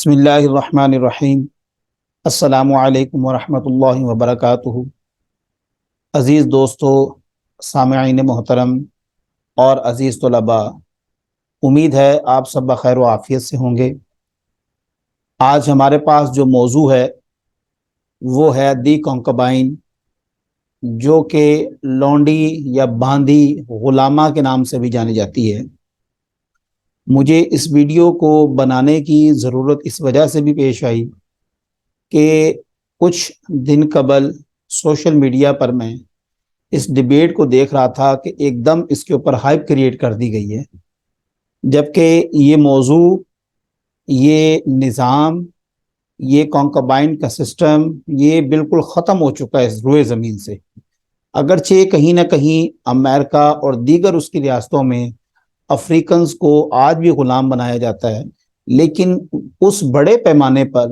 بسم اللہ الرحمن الرحیم۔ السلام علیکم ورحمۃ اللہ وبرکاتہ۔ عزیز دوستو، سامعین محترم اور عزیز طلباء، امید ہے آپ سب بخیر و عافیت سے ہوں گے۔ آج ہمارے پاس جو موضوع ہے وہ ہے دی کانکبائن، جو کہ لونڈی یا باندھی غلامہ کے نام سے بھی جانی جاتی ہے۔ مجھے اس ویڈیو کو بنانے کی ضرورت اس وجہ سے بھی پیش آئی کہ کچھ دن قبل سوشل میڈیا پر میں اس ڈیبیٹ کو دیکھ رہا تھا کہ ایک دم اس کے اوپر ہائپ کریٹ کر دی گئی ہے، جبکہ یہ موضوع، یہ نظام، یہ کانکبائن کا سسٹم یہ بالکل ختم ہو چکا ہے اس روئے زمین سے۔ اگرچہ کہیں نہ کہیں امریکہ اور دیگر اس کی ریاستوں میں افریقنز کو آج بھی غلام بنایا جاتا ہے، لیکن اس بڑے پیمانے پر،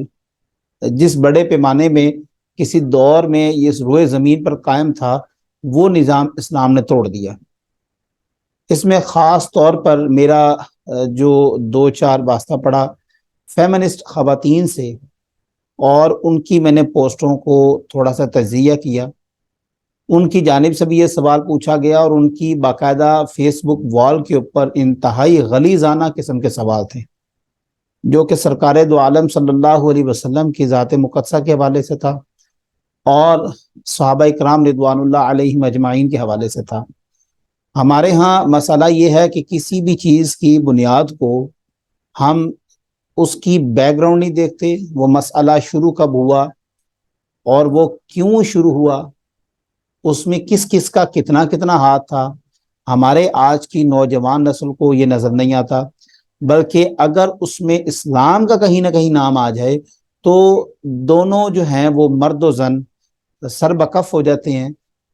جس بڑے پیمانے میں کسی دور میں یہ اس روئے زمین پر قائم تھا، وہ نظام اسلام نے توڑ دیا۔ اس میں خاص طور پر میرا جو دو چار واسطہ پڑا فیمنسٹ خواتین سے، اور ان کی میں نے پوسٹوں کو تھوڑا سا تجزیہ کیا۔ ان کی جانب سے بھی یہ سوال پوچھا گیا، اور ان کی باقاعدہ فیس بک وال کے اوپر انتہائی غلیظانہ قسم کے سوال تھے، جو کہ سرکار دو عالم صلی اللہ علیہ وسلم کی ذات مقدسہ کے حوالے سے تھا اور صحابہ کرام رضوان اللہ علیہم اجمعین کے حوالے سے تھا۔ ہمارے ہاں مسئلہ یہ ہے کہ کسی بھی چیز کی بنیاد کو ہم اس کی بیک گراؤنڈ نہیں دیکھتے، وہ مسئلہ شروع کب ہوا اور وہ کیوں شروع ہوا، اس میں کس کس کا کتنا کتنا ہاتھ تھا۔ ہمارے آج کی نوجوان نسل کو یہ نظر نہیں آتا، بلکہ اگر اس میں اسلام کا کہیں نہ کہیں نام آ جائے تو دونوں جو ہیں وہ مرد و زن سر بکف ہو جاتے ہیں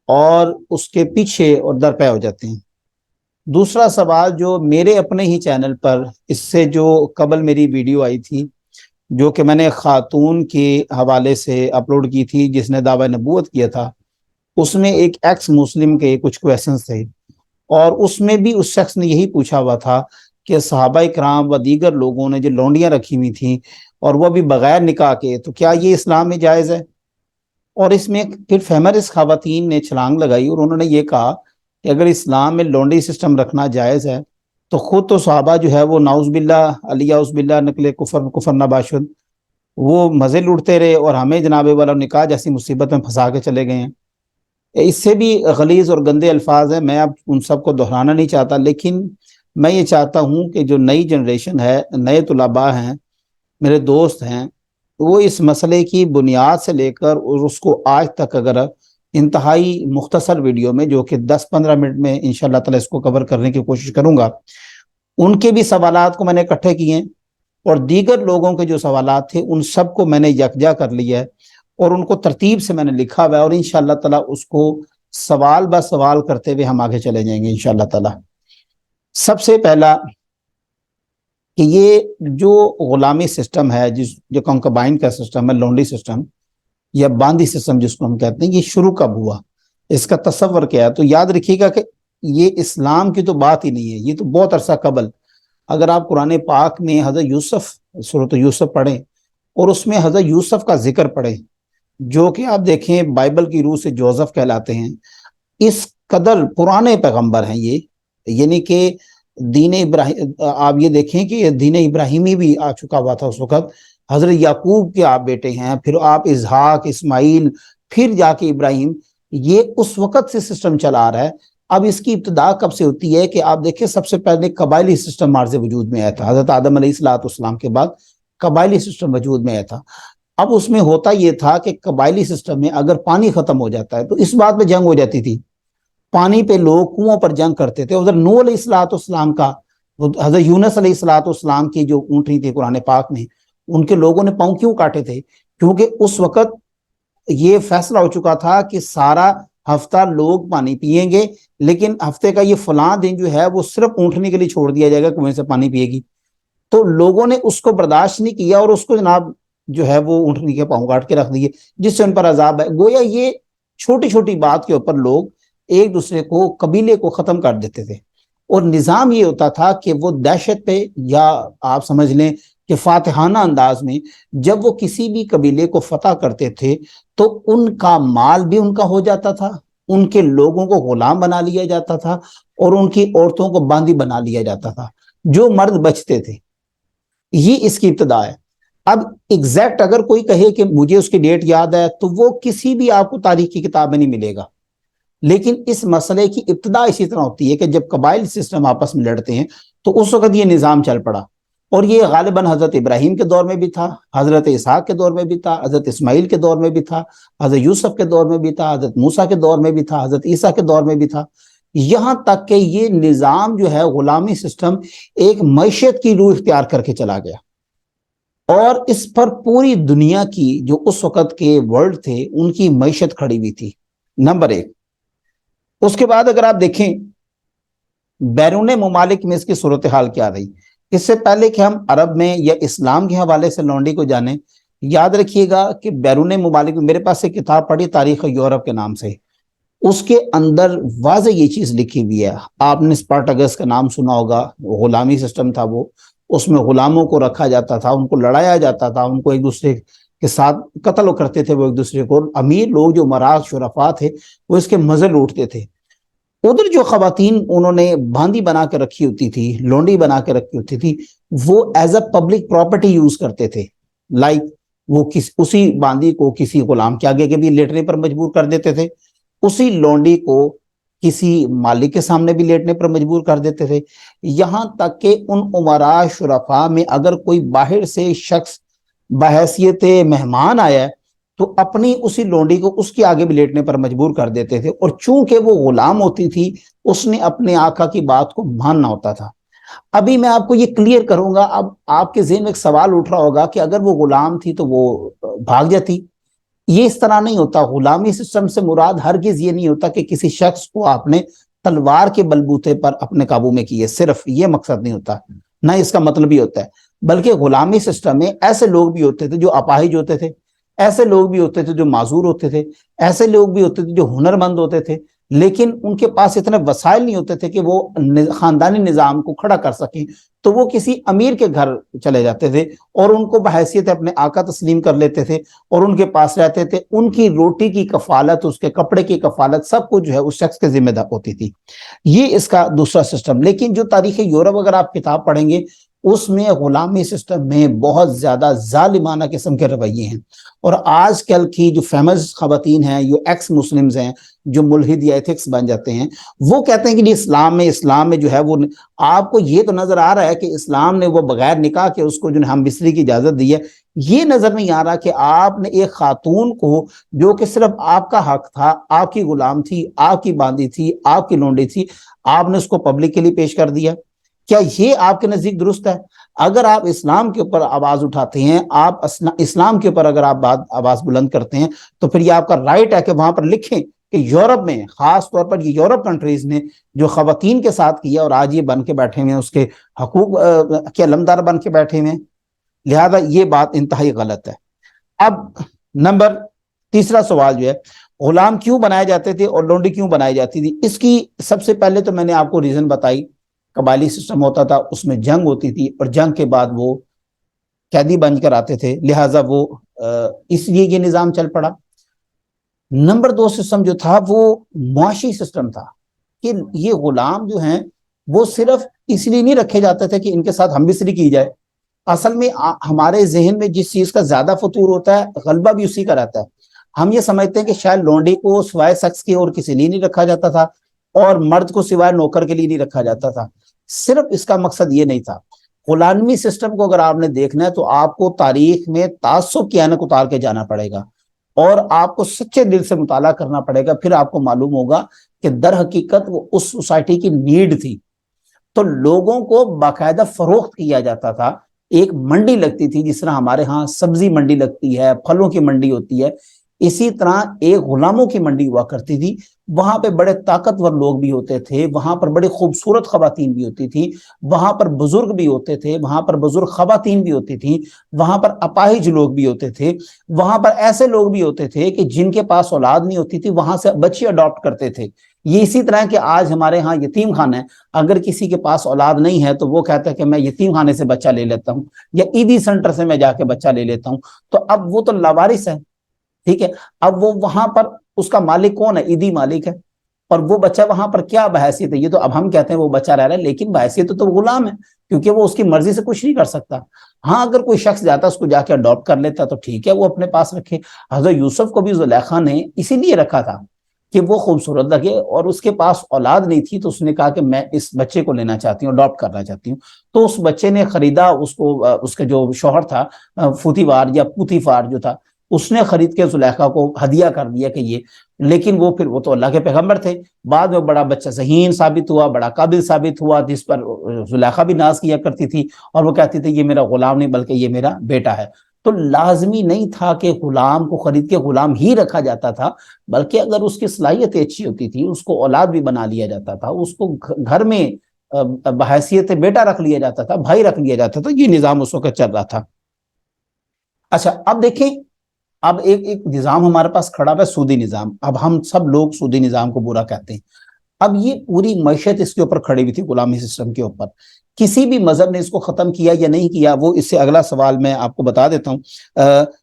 اور اس کے پیچھے اور درپے ہو جاتے ہیں۔ دوسرا سوال جو میرے اپنے ہی چینل پر اس سے جو قبل میری ویڈیو آئی تھی، جو کہ میں نے خاتون کے حوالے سے اپلوڈ کی تھی جس نے دعوی نبوت کیا تھا، اس میں ایک ایکس مسلم کے کچھ کویسچنز تھے، اور اس میں بھی اس شخص نے یہی پوچھا ہوا تھا کہ صحابہ کرام و دیگر لوگوں نے جو لونڈیاں رکھی ہوئی تھیں اور وہ بھی بغیر نکاح کے، تو کیا یہ اسلام میں جائز ہے؟ اور اس میں پھر فیمنسٹ خواتین نے چھلانگ لگائی اور انہوں نے یہ کہا کہ اگر اسلام میں لونڈی سسٹم رکھنا جائز ہے تو خود تو صحابہ جو ہے وہ نعوذ باللہ علی اعوذ باللہ نقل کفر نباشد، وہ مزے لوٹتے رہے اور ہمیں جناب والا نکاح جیسی مصیبت میں پھنسا کے چلے گئے ہیں۔ اس سے بھی غلیظ اور گندے الفاظ ہیں، میں اب ان سب کو دہرانا نہیں چاہتا، لیکن میں یہ چاہتا ہوں کہ جو نئی جنریشن ہے، نئے طلباء ہیں، میرے دوست ہیں، وہ اس مسئلے کی بنیاد سے لے کر اور اس کو آج تک اگر انتہائی مختصر ویڈیو میں، جو کہ 10-15 منٹ میں انشاءاللہ تعالی اس کو کور کرنے کی کوشش کروں گا، ان کے بھی سوالات کو میں نے اکٹھے کیے ہیں، اور دیگر لوگوں کے جو سوالات تھے ان سب کو میں نے یکجا کر لیا ہے اور ان کو ترتیب سے میں نے لکھا ہوا ہے، اور انشاءاللہ تعالی اس کو سوال با سوال کرتے ہوئے ہم آگے چلے جائیں گے انشاءاللہ تعالی۔ سب سے پہلا کہ یہ جو غلامی سسٹم ہے، جو کنکبائن کا سسٹم ہے، لونڈی سسٹم یا باندی سسٹم جس کو ہم کہتے ہیں، یہ شروع کب ہوا، اس کا تصور کیا ہے؟ تو یاد رکھیے گا کہ یہ اسلام کی تو بات ہی نہیں ہے، یہ تو بہت عرصہ قبل، اگر آپ قرآن پاک میں حضرت یوسف، سورۃ یوسف پڑھیں اور اس میں حضرت یوسف کا ذکر پڑھیں، جو کہ آپ دیکھیں بائبل کی روح سے جوزف کہلاتے ہیں، اس قدر پرانے پیغمبر ہیں یہ، یعنی کہ دین ابراہیم، آپ یہ دیکھیں کہ یہ دین ابراہیمی بھی آ چکا ہوا تھا اس وقت، حضرت یعقوب کے آپ بیٹے ہیں، پھر آپ اسحاق، اسماعیل، پھر جا کے ابراہیم، یہ اس وقت سے سسٹم چلا آ رہا ہے۔ اب اس کی ابتدا کب سے ہوتی ہے کہ آپ دیکھیں سب سے پہلے قبائلی سسٹم مارز وجود میں آیا تھا، حضرت آدم علیہ السلام کے بعد قبائلی سسٹم وجود میں آیا تھا۔ اب اس میں ہوتا یہ تھا کہ قبائلی سسٹم میں اگر پانی ختم ہو جاتا ہے تو اس بات پہ جنگ ہو جاتی تھی، پانی پہ لوگ کنووں پر جنگ کرتے تھے۔ حضرت نوح علیہ السلام کا، حضرت یونس علیہ السلام کی جو اونٹنی تھی قرآن پاک میں، ان کے لوگوں نے پاؤں کیوں کاٹے تھے؟ کیونکہ اس وقت یہ فیصلہ ہو چکا تھا کہ سارا ہفتہ لوگ پانی پیئیں گے، لیکن ہفتے کا یہ فلاں دن جو ہے وہ صرف اونٹنی کے لیے چھوڑ دیا جائے گا، کنویں سے پانی پیے گی۔ تو لوگوں نے اس کو برداشت نہیں کیا اور اس کو جناب جو ہے وہ اونٹنی کے پاؤں کاٹ کے رکھ دیے، جس سے ان پر عذاب ہے۔ گویا یہ چھوٹی چھوٹی بات کے اوپر لوگ ایک دوسرے کو، قبیلے کو ختم کر دیتے تھے۔ اور نظام یہ ہوتا تھا کہ وہ دہشت پہ، یا آپ سمجھ لیں کہ فاتحانہ انداز میں جب وہ کسی بھی قبیلے کو فتح کرتے تھے تو ان کا مال بھی ان کا ہو جاتا تھا، ان کے لوگوں کو غلام بنا لیا جاتا تھا، اور ان کی عورتوں کو باندی بنا لیا جاتا تھا، جو مرد بچتے تھے۔ یہ اس کی ابتدا ہے۔ اب ایگزیکٹ اگر کوئی کہے کہ مجھے اس کی ڈیٹ یاد ہے تو وہ کسی بھی آپ کو تاریخ کی کتاب میں نہیں ملے گا، لیکن اس مسئلے کی ابتدا اسی طرح ہوتی ہے کہ جب قبائل سسٹم آپس میں لڑتے ہیں تو اس وقت یہ نظام چل پڑا، اور یہ غالباً حضرت ابراہیم کے دور میں بھی تھا، حضرت اسحاق کے دور میں بھی تھا، حضرت اسماعیل کے دور میں بھی تھا، حضرت یوسف کے دور میں بھی تھا، حضرت موسیٰ کے دور میں بھی تھا، حضرت عیسیٰ کے دور میں بھی تھا، یہاں تک کہ یہ نظام جو ہے غلامی سسٹم ایک معیشت کی روح اختیار کر کے چلا گیا، اور اس پر پوری دنیا کی جو اس وقت کے ورلڈ تھے ان کی معیشت کھڑی ہوئی تھی، نمبر ایک۔ اس کے بعد اگر آپ دیکھیں بیرون ممالک میں اس کی صورتحال کیا رہی، اس سے پہلے کہ ہم عرب میں یا اسلام کے حوالے سے لونڈی کو جانیں، یاد رکھیے گا کہ بیرون ممالک میں، میرے پاس ایک کتاب پڑھی تاریخ یورپ کے نام سے، اس کے اندر واضح یہ چیز لکھی ہوئی ہے۔ آپ نے اسپارٹاگس کا نام سنا ہوگا، غلامی سسٹم تھا وہ، اس میں غلاموں کو رکھا جاتا تھا، ان کو لڑایا جاتا تھا، ان کو ایک دوسرے کے ساتھ قتل کرتے تھے وہ ایک دوسرے کو، امیر لوگ جو مراز شرفا تھے وہ اس کے مزے لوٹتے تھے۔ ادھر جو خواتین انہوں نے باندی بنا کے رکھی ہوتی تھی، لونڈی بنا کے رکھی ہوتی تھی، وہ as a public property use کرتے تھے، لائک وہ اسی باندی کو کسی غلام کے آگے کے بھی لیٹنے پر مجبور کر دیتے تھے، اسی لونڈی کو کسی مالک کے سامنے بھی لیٹنے پر مجبور کر دیتے تھے، یہاں تک کہ ان امراء شرفا میں اگر کوئی باہر سے شخص بحیثیت مہمان آیا ہے تو اپنی اسی لونڈی کو اس کے آگے بھی لیٹنے پر مجبور کر دیتے تھے، اور چونکہ وہ غلام ہوتی تھی اس نے اپنے آقا کی بات کو ماننا ہوتا تھا۔ ابھی میں آپ کو یہ کلیئر کروں گا، اب آپ کے ذہن میں ایک سوال اٹھ رہا ہوگا کہ اگر وہ غلام تھی تو وہ بھاگ جاتی۔ یہ اس طرح نہیں ہوتا، غلامی سسٹم سے مراد ہرگز یہ نہیں ہوتا کہ کسی شخص کو آپ نے تلوار کے بلبوتے پر اپنے قابو میں کیے، صرف یہ مقصد نہیں ہوتا، نہ اس کا مطلب ہی ہوتا ہے، بلکہ غلامی سسٹم میں ایسے لوگ بھی ہوتے تھے جو اپاہج ہوتے تھے، ایسے لوگ بھی ہوتے تھے جو معذور ہوتے تھے، ایسے لوگ بھی ہوتے تھے جو ہنرمند ہوتے تھے، لیکن ان کے پاس اتنے وسائل نہیں ہوتے تھے کہ وہ خاندانی نظام کو کھڑا کر سکیں، تو وہ کسی امیر کے گھر چلے جاتے تھے اور ان کو بحیثیت اپنے آقا تسلیم کر لیتے تھے اور ان کے پاس رہتے تھے، ان کی روٹی کی کفالت، اس کے کپڑے کی کفالت، سب کچھ جو ہے اس شخص کے ذمہ دار ہوتی تھی۔ یہ اس کا دوسرا سسٹم۔ لیکن جو تاریخ یورپ اگر آپ کتاب پڑھیں گے اس میں غلامی سسٹم میں بہت زیادہ ظالمانہ قسم کے رویے ہیں، اور آج کل کی جو فیمس خواتین ہیں، جو ایکس مسلمز ہیں، جو ملحد یا ایتھکس بن جاتے ہیں، وہ کہتے ہیں کہ اسلام میں جو ہے وہ، آپ کو یہ تو نظر آ رہا ہے کہ اسلام نے وہ بغیر نکاح کے اس کو جو ہم بستری کی اجازت دی ہے، یہ نظر نہیں آ رہا کہ آپ نے ایک خاتون کو جو کہ صرف آپ کا حق تھا، آپ کی غلام تھی، آپ کی باندی تھی، آپ کی لونڈی تھی، آپ نے اس کو پبلک کے لیے پیش کر دیا۔ کیا یہ آپ کے نزدیک درست ہے؟ اگر آپ اسلام کے اوپر آواز اٹھاتے ہیں، آپ اسلام کے اوپر اگر آپ آواز بلند کرتے ہیں، تو پھر یہ آپ کا رائٹ ہے کہ وہاں پر لکھیں کہ یورپ میں، خاص طور پر یہ یورپ کنٹریز نے جو خواتین کے ساتھ کیا، اور آج یہ بن کے بیٹھے ہوئے ہیں اس کے حقوق کے علمدار بن کے بیٹھے ہوئے ہیں، لہذا یہ بات انتہائی غلط ہے۔ اب نمبر تیسرا سوال جو ہے، غلام کیوں بنائے جاتے تھے اور لونڈی کیوں بنائی جاتی تھی؟ اس کی سب سے پہلے تو میں نے آپ کو ریزن بتائی، قبائلی سسٹم ہوتا تھا، اس میں جنگ ہوتی تھی، اور جنگ کے بعد وہ قیدی بن کر آتے تھے، لہٰذا وہ اس لیے یہ نظام چل پڑا۔ نمبر دو سسٹم جو تھا وہ معاشی سسٹم تھا، کہ یہ غلام جو ہیں وہ صرف اس لیے نہیں رکھے جاتے تھے کہ ان کے ساتھ ہم بستری کی جائے، اصل میں ہمارے ذہن میں جس چیز کا زیادہ فطور ہوتا ہے غلبہ بھی اسی کا رہتا ہے۔ ہم یہ سمجھتے ہیں کہ شاید لونڈی کو سوائے سیکس کے اور کسی لیے نہیں رکھا جاتا تھا، اور مرد کو سوائے نوکر کے لیے نہیں رکھا جاتا تھا، صرف اس کا مقصد یہ نہیں تھا۔ غلامی سسٹم کو اگر آپ نے دیکھنا ہے تو آپ کو تاریخ میں تعصب کی اینک اتار کے جانا پڑے گا، اور آپ کو سچے دل سے مطالعہ کرنا پڑے گا، پھر آپ کو معلوم ہوگا کہ در حقیقت وہ اس سوسائٹی کی نیڈ تھی۔ تو لوگوں کو باقاعدہ فروخت کیا جاتا تھا، ایک منڈی لگتی تھی، جس طرح ہمارے ہاں سبزی منڈی لگتی ہے، پھلوں کی منڈی ہوتی ہے، اسی طرح ایک غلاموں کی منڈی ہوا کرتی تھی، وہاں پہ بڑے طاقتور لوگ بھی ہوتے تھے، وہاں پر بڑی خوبصورت خواتین بھی ہوتی تھی، وہاں پر بزرگ بھی ہوتے تھے، وہاں پر بزرگ خواتین بھی ہوتی تھیں، وہاں پر اپاہج لوگ بھی ہوتے تھے، وہاں پر ایسے لوگ بھی ہوتے تھے کہ جن کے پاس اولاد نہیں ہوتی تھی، وہاں سے بچی اڈاپٹ کرتے تھے۔ یہ اسی طرح کہ آج ہمارے ہاں یتیم خانہ ہے، اگر کسی کے پاس اولاد نہیں ہے تو وہ کہتا ہے کہ میں یتیم خانے سے بچہ لے لیتا ہوں، یا عیدی سینٹر سے میں جا کے بچہ لے لیتا ہوں۔ تو اب وہ تو لاوارث ہے، ٹھیک ہے، اب وہ وہاں پر اس کا مالک کون ہے؟ عیدی مالک ہے، اور وہ بچہ وہاں پر کیا بحیثیت ہے؟ یہ تو اب ہم کہتے ہیں وہ بچہ رہ رہا ہے، لیکن بحیثیت تو غلام ہے، کیونکہ وہ اس کی مرضی سے کچھ نہیں کر سکتا۔ ہاں اگر کوئی شخص جاتا اس کو جا کے اڈاپٹ کر لیتا تو ٹھیک ہے، وہ اپنے پاس رکھے۔ حضرت یوسف کو بھی زلیخا نے اسی لیے رکھا تھا کہ وہ خوبصورت لگے، اور اس کے پاس اولاد نہیں تھی تو اس نے کہا کہ میں اس بچے کو لینا چاہتی ہوں، اڈاپٹ کرنا چاہتی ہوں۔ تو اس بچے نے خریدا اس کو، اس کے جو شوہر تھا فوتیوار یا پوتیفار جو تھا، اس نے خرید کے زلیخا کو ہدیہ کر دیا کہ یہ، لیکن وہ پھر وہ تو اللہ کے پیغمبر تھے، بعد میں بڑا بچہ ذہین ثابت ہوا، بڑا قابل ثابت ہوا، جس پر زلیخا بھی ناز کیا کرتی تھی، اور وہ کہتی تھی یہ میرا غلام نہیں بلکہ یہ میرا بیٹا ہے۔ تو لازمی نہیں تھا کہ غلام کو خرید کے غلام ہی رکھا جاتا تھا، بلکہ اگر اس کی صلاحیتیں اچھی ہوتی تھی اس کو اولاد بھی بنا لیا جاتا تھا، اس کو گھر میں بحیثیت بیٹا رکھ لیا جاتا تھا، بھائی رکھ لیا جاتا تھا۔ یہ نظام اس وقت چل رہا تھا۔ اچھا اب دیکھیں، اب ایک نظام ہمارے پاس کھڑا ہے، سودی نظام۔ اب ہم سب لوگ سودی نظام کو برا کہتے ہیں۔ اب یہ پوری معیشت اس کے اوپر کھڑی ہوئی تھی، غلامی سسٹم کے اوپر۔ کسی بھی مذہب نے اس کو ختم کیا یا نہیں کیا، وہ اس سے اگلا سوال میں آپ کو بتا دیتا ہوں۔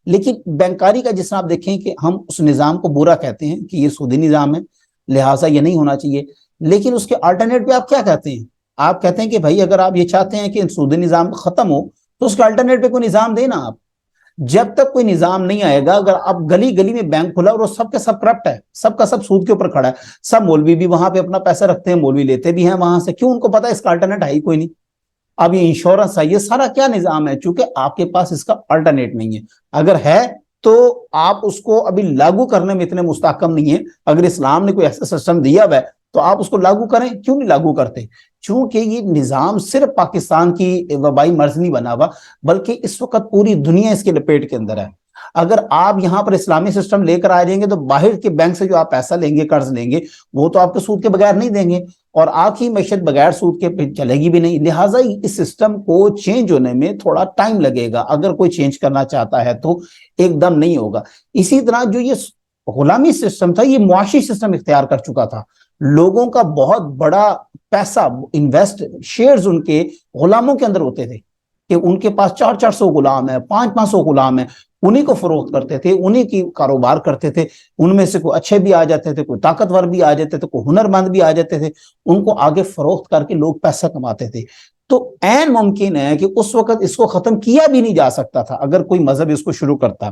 لیکن بینکاری کا جس طرح آپ دیکھیں کہ ہم اس نظام کو برا کہتے ہیں کہ یہ سودی نظام ہے، لہٰذا یہ نہیں ہونا چاہیے، لیکن اس کے آلٹرنیٹ پہ آپ کیا کہتے ہیں؟ آپ کہتے ہیں کہ بھائی اگر آپ یہ چاہتے ہیں کہ سودی نظام ختم ہو تو اس کے آلٹرنیٹ پہ کوئی نظام دینا آپ۔ جب تک کوئی نظام نہیں آئے گا، اگر اب گلی گلی میں بینک کھلا اور وہ سب کے سب کرپٹ ہے، سب کا سب سود کے اوپر کھڑا ہے، سب مولوی بھی وہاں پہ اپنا پیسہ رکھتے ہیں، مولوی لیتے بھی ہیں وہاں سے، کیوں؟ ان کو پتا ہے اس کا الٹرنیٹ ہے ہی کوئی نہیں۔ اب یہ انشورنس ہے، یہ سارا کیا نظام ہے؟ چونکہ آپ کے پاس اس کا الٹرنیٹ نہیں ہے۔ اگر ہے تو آپ اس کو ابھی لاگو کرنے میں اتنے مستحکم نہیں ہیں۔ اگر اسلام نے کوئی ایسا سسٹم دیا ہوا ہے تو آپ اس کو لاگو کریں، کیوں نہیں لاگو کرتے؟ چونکہ یہ نظام صرف پاکستان کی وبائی مرض نہیں بنا ہوا، بلکہ اس وقت پوری دنیا اس کے لپیٹ کے اندر ہے۔ اگر آپ یہاں پر اسلامی سسٹم لے کر آ جائیں گے تو باہر کے بینک سے جو آپ پیسہ لیں گے، قرض لیں گے، وہ تو آپ کے سود کے بغیر نہیں دیں گے، اور آپ کی معیشت بغیر سود کے چلے گی بھی نہیں۔ لہٰذا اس سسٹم کو چینج ہونے میں تھوڑا ٹائم لگے گا، اگر کوئی چینج کرنا چاہتا ہے تو ایک دم نہیں ہوگا۔ اسی طرح جو یہ غلامی سسٹم تھا، یہ معاشی سسٹم اختیار کر چکا تھا۔ لوگوں کا بہت بڑا پیسہ انویسٹ، شیئرز ان کے غلاموں کے اندر ہوتے تھے، کہ ان کے پاس 400 غلام ہیں، 500 غلام ہیں، انہی کو فروخت کرتے تھے، انہی کی کاروبار کرتے تھے۔ ان میں سے کوئی اچھے بھی آ جاتے تھے، کوئی طاقتور بھی آ جاتے تھے، کوئی ہنرمند بھی آ جاتے تھے، ان کو آگے فروخت کر کے لوگ پیسہ کماتے تھے۔ تو عین ممکن ہے کہ اس وقت اس کو ختم کیا بھی نہیں جا سکتا تھا اگر کوئی مذہب اس کو شروع کرتا۔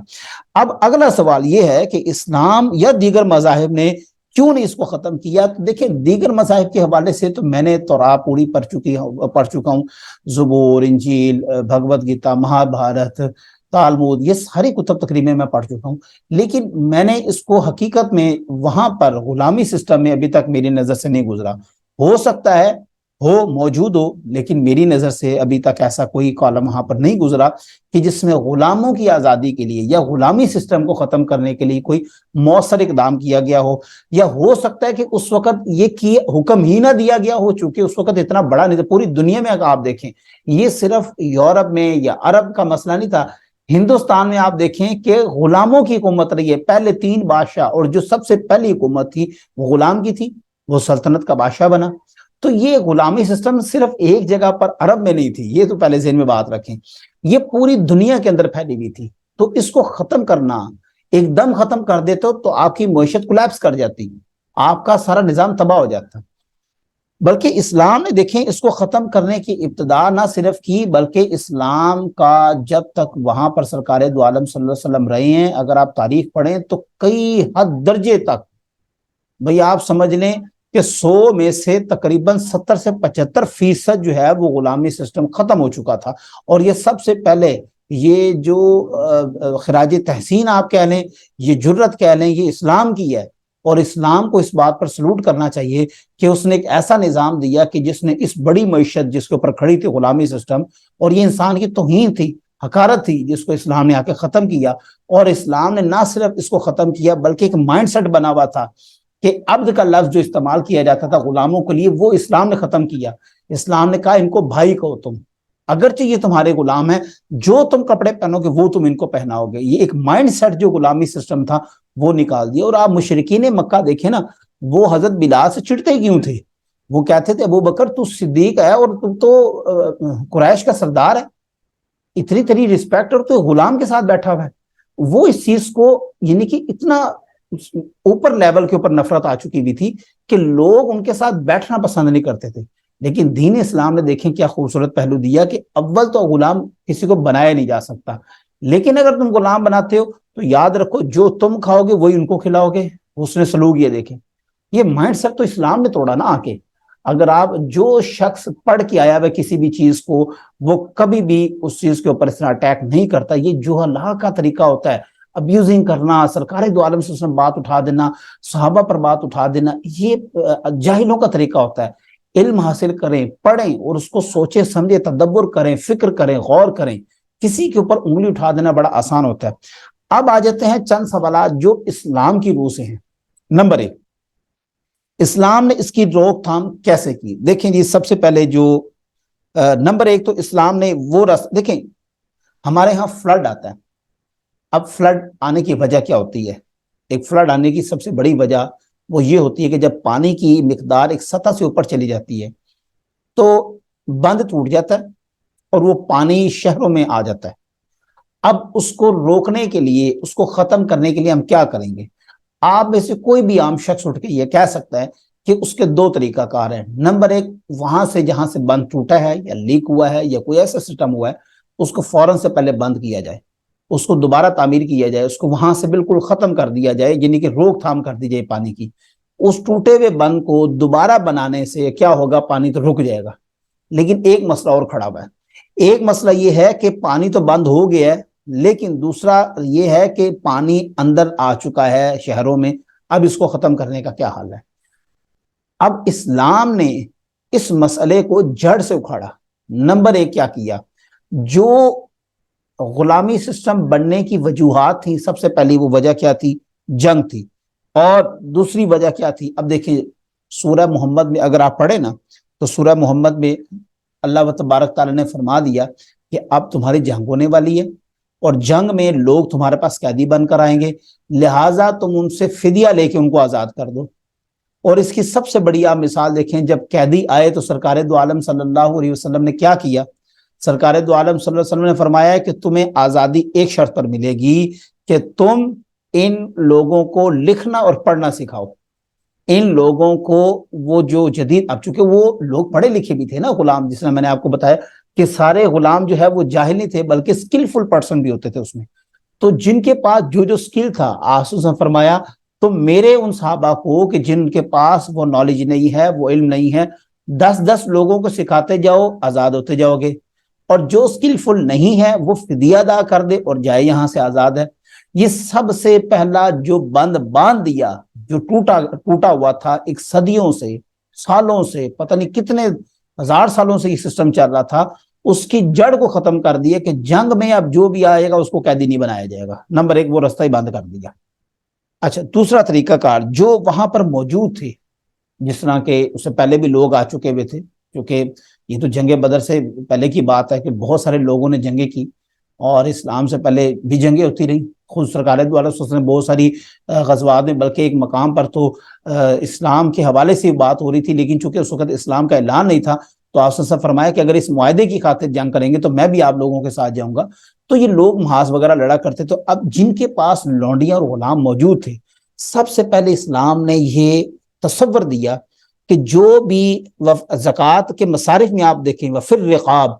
اب اگلا سوال یہ ہے کہ اسلام یا دیگر مذاہب نے کیوں نہیں اس کو ختم کیا؟ دیکھیں، دیگر مذاہب کے حوالے سے تو میں نے تورات پوری پڑھ چکا ہوں، زبور، انجیل، بھگوت گیتا، مہا بھارت، تالمود، یہ ساری کتب تقریباً میں پڑھ چکا ہوں، لیکن میں نے اس کو حقیقت میں وہاں پر غلامی سسٹم میں ابھی تک میری نظر سے نہیں گزرا۔ ہو سکتا ہے ہو، موجود ہو، لیکن میری نظر سے ابھی تک ایسا کوئی کالم وہاں پر نہیں گزرا کہ جس میں غلاموں کی آزادی کے لیے یا غلامی سسٹم کو ختم کرنے کے لیے کوئی مؤثر اقدام کیا گیا ہو۔ یا ہو سکتا ہے کہ اس وقت یہ حکم ہی نہ دیا گیا ہو، چونکہ اس وقت اتنا بڑا نہیں تھا پوری دنیا میں۔ اگر آپ دیکھیں، یہ صرف یورپ میں یا عرب کا مسئلہ نہیں تھا، ہندوستان میں آپ دیکھیں کہ غلاموں کی حکومت رہی ہے۔ پہلے 3 بادشاہ، اور جو سب سے پہلی حکومت تھی وہ غلام کی تھی، وہ سلطنت کا بادشاہ بنا۔ تو یہ غلامی سسٹم صرف ایک جگہ پر عرب میں نہیں تھی، یہ تو پہلے ذہن میں بات رکھیں، یہ پوری دنیا کے اندر پھیلی ہوئی تھی۔ تو اس کو ختم کرنا، ایک دم ختم کر دیتے تو آپ کی معیشت کولیپس کر جاتی، آپ کا سارا نظام تباہ ہو جاتا۔ بلکہ اسلام نے دیکھیں اس کو ختم کرنے کی ابتدا نہ صرف کی، بلکہ اسلام کا جب تک وہاں پر سرکار دو عالم صلی اللہ علیہ وسلم رہے ہیں، اگر آپ تاریخ پڑھیں تو کئی حد درجے تک، بھئی آپ سمجھ لیں کہ 100 میں سے تقریباً 70 سے 75% جو ہے وہ غلامی سسٹم ختم ہو چکا تھا۔ اور یہ سب سے پہلے یہ جو خراج تحسین آپ کہہ لیں، یہ جرت کہہ لیں، یہ اسلام کی ہے۔ اور اسلام کو اس بات پر سلوٹ کرنا چاہیے کہ اس نے ایک ایسا نظام دیا کہ جس نے اس بڑی معیشت جس کے اوپر کھڑی تھی غلامی سسٹم، اور یہ انسان کی توہین تھی۔ حقارت تھی جس کو اسلام نے آ کے ختم کیا. اور اسلام نے نہ صرف اس کو ختم کیا بلکہ ایک مائنڈ سیٹ بنا ہوا تھا کہ عبد کا لفظ جو استعمال کیا جاتا تھا غلاموں کے لیے وہ اسلام نے ختم کیا. اسلام نے کہا ان کو بھائی کہو تم، اگرچہ یہ تمہارے غلام ہیں، جو تم کپڑے پہنو گے وہ تم ان کو پہناؤ گے. یہ ایک مائنڈ سیٹ جو غلامی سسٹم تھا وہ نکال دیا. اور آپ مشرکین مکہ دیکھیں نا، وہ حضرت بلال سے چڑھتے کیوں تھے؟ وہ کہتے تھے ابو بکر تو صدیق ہے اور تم تو قریش کا سردار ہے، اتنی تری رسپیکٹ، اور تو غلام کے ساتھ بیٹھا ہوا ہے. وہ اس چیز کو یعنی کہ اتنا اوپر لیول کے اوپر نفرت آ چکی ہوئی تھی کہ لوگ ان کے ساتھ بیٹھنا پسند نہیں کرتے تھے. لیکن دین اسلام نے دیکھیں کیا خوبصورت پہلو دیا کہ اول تو غلام کسی کو بنایا نہیں جا سکتا، لیکن اگر تم غلام بناتے ہو تو یاد رکھو جو تم کھاؤ گے وہی ان کو کھلاؤ گے. حسن سلوک یہ دیکھیں، یہ مائنڈ سیٹ تو اسلام نے توڑا نا آ کے. اگر آپ جو شخص پڑھ کے آیا ہے کسی بھی چیز کو، وہ کبھی بھی اس چیز کے اوپر اس طرح اٹیک نہیں کرتا. یہ جوہلا کا طریقہ ہوتا ہے، ابیوزنگ کرنا، سرکار دو عالم سے بات اٹھا دینا، صحابہ پر بات اٹھا دینا، یہ جاہلوں کا طریقہ ہوتا ہے. علم حاصل کریں، پڑھیں اور اس کو سوچیں سمجھیں، تدبر کریں، فکر کریں، غور کریں. کسی کے اوپر انگلی اٹھا دینا بڑا آسان ہوتا ہے. اب آ جاتے ہیں چند سوالات جو اسلام کی روح سے ہیں. نمبر 1، اسلام نے اس کی روک تھام کیسے کی؟ دیکھیں جی، سب سے پہلے جو نمبر 1 تو اسلام نے وہ دیکھیں ہمارے ہاں فلڈ آتا ہے. اب فلڈ آنے کی وجہ کیا ہوتی ہے؟ ایک فلڈ آنے کی سب سے بڑی وجہ وہ یہ ہوتی ہے کہ جب پانی کی مقدار ایک سطح سے اوپر چلی جاتی ہے تو بند ٹوٹ جاتا ہے اور وہ پانی شہروں میں آ جاتا ہے. اب اس کو روکنے کے لیے، اس کو ختم کرنے کے لیے ہم کیا کریں گے؟ آپ میں سے کوئی بھی عام شخص اٹھ کے یہ کہہ سکتا ہے کہ اس کے 2 طریقہ کار ہیں. نمبر 1، وہاں سے جہاں سے بند ٹوٹا ہے یا لیک ہوا ہے یا کوئی ایسا سسٹم ہوا ہے اس کو فوراً سے پہلے بند کیا جائے، اس کو دوبارہ تعمیر کیا جائے، اس کو وہاں سے بالکل ختم کر دیا جائے، یعنی کہ روک تھام کر دی جائے پانی کی. اس ٹوٹے ہوئے بند کو دوبارہ بنانے سے کیا ہوگا؟ پانی تو رک جائے گا. لیکن ایک مسئلہ اور کھڑا ہوا ہے. ایک مسئلہ یہ ہے کہ پانی تو بند ہو گیا ہے، لیکن دوسرا یہ ہے کہ پانی اندر آ چکا ہے شہروں میں. اب اس کو ختم کرنے کا کیا حال ہے؟ اب اسلام نے اس مسئلے کو جڑ سے اکھاڑا. نمبر 1 کیا کیا؟ جو غلامی سسٹم بننے کی وجوہات تھیں، سب سے پہلی وہ وجہ کیا تھی؟ جنگ تھی. اور دوسری وجہ کیا تھی؟ اب دیکھیں سورہ محمد میں اگر آپ پڑھیں نا تو سورہ محمد میں اللہ تبارک تعالیٰ نے فرما دیا کہ اب تمہاری جنگ ہونے والی ہے اور جنگ میں لوگ تمہارے پاس قیدی بن کر آئیں گے، لہٰذا تم ان سے فدیہ لے کے ان کو آزاد کر دو. اور اس کی سب سے بڑی آپ مثال دیکھیں، جب قیدی آئے تو سرکار دو عالم صلی اللہ علیہ وسلم نے کیا کیا؟ سرکار دو عالم صلی اللہ علیہ وسلم نے فرمایا کہ تمہیں آزادی ایک شرط پر ملے گی کہ تم ان لوگوں کو لکھنا اور پڑھنا سکھاؤ. ان لوگوں کو وہ جو جدید، اب چونکہ وہ لوگ پڑھے لکھے بھی تھے نا غلام، جس میں نے آپ کو بتایا کہ سارے غلام جو ہے وہ جاہل نہیں تھے بلکہ اسکلفل پرسن بھی ہوتے تھے اس میں. تو جن کے پاس جو اسکل تھا، آسوس نے فرمایا تم میرے ان صحابہ کو کہ جن کے پاس وہ نالج نہیں ہے، وہ علم نہیں ہے، 10 لوگوں کو سکھاتے جاؤ، آزاد ہوتے جاؤ گے. اور جو اسکلفل نہیں ہے وہ فدیہ ادا کر دے اور جائے یہاں سے آزاد ہے. یہ سب سے پہلا جو بند باندھ دیا، جو ٹوٹا ہوا تھا ایک صدیوں سے، سالوں سے، پتہ نہیں کتنے ہزار سالوں سے یہ سسٹم چل رہا تھا، اس کی جڑ کو ختم کر دیا کہ جنگ میں اب جو بھی آئے گا اس کو قیدی نہیں بنایا جائے گا. نمبر 1 وہ رستہ ہی بند کر دیا. اچھا، دوسرا طریقہ کار جو وہاں پر موجود تھے، جس طرح کہ اس سے پہلے بھی لوگ آ چکے ہوئے تھے، کیونکہ یہ تو جنگ بدر سے پہلے کی بات ہے کہ بہت سارے لوگوں نے جنگیں کی اور اسلام سے پہلے بھی جنگیں ہوتی رہی. خود سرکار دو عالم صلی اللہ علیہ وسلم نے بہت ساری غزوات میں، بلکہ ایک مقام پر تو اسلام کے حوالے سے بات ہو رہی تھی، لیکن چونکہ اس وقت اسلام کا اعلان نہیں تھا تو آپ نے فرمایا کہ اگر اس معاہدے کی خاطر جنگ کریں گے تو میں بھی آپ لوگوں کے ساتھ جاؤں گا. تو یہ لوگ محاذ وغیرہ لڑا کرتے. تو اب جن کے پاس لونڈیاں اور غلام موجود تھے، سب سے پہلے اسلام نے یہ تصور دیا کہ جو بھی زکوٰۃ کے مصارف میں آپ دیکھیں وفر رقاب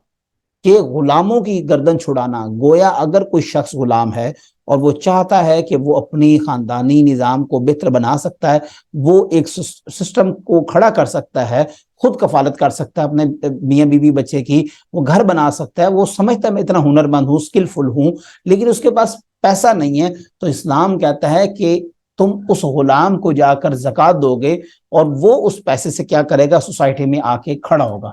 کہ غلاموں کی گردن چھڑانا، گویا اگر کوئی شخص غلام ہے اور وہ چاہتا ہے کہ وہ اپنی خاندانی نظام کو بہتر بنا سکتا ہے، وہ ایک سسٹم کو کھڑا کر سکتا ہے، خود کفالت کر سکتا ہے اپنے میاں بیوی بچے کی، وہ گھر بنا سکتا ہے، وہ سمجھتا ہے میں اتنا ہنرمند ہوں، اسکلفل ہوں، لیکن اس کے پاس پیسہ نہیں ہے، تو اسلام کہتا ہے کہ تم اس غلام کو جا کر زکوٰۃ دو گے اور وہ اس پیسے سے کیا کرے گا؟ سوسائٹی میں آ کے کھڑا ہوگا.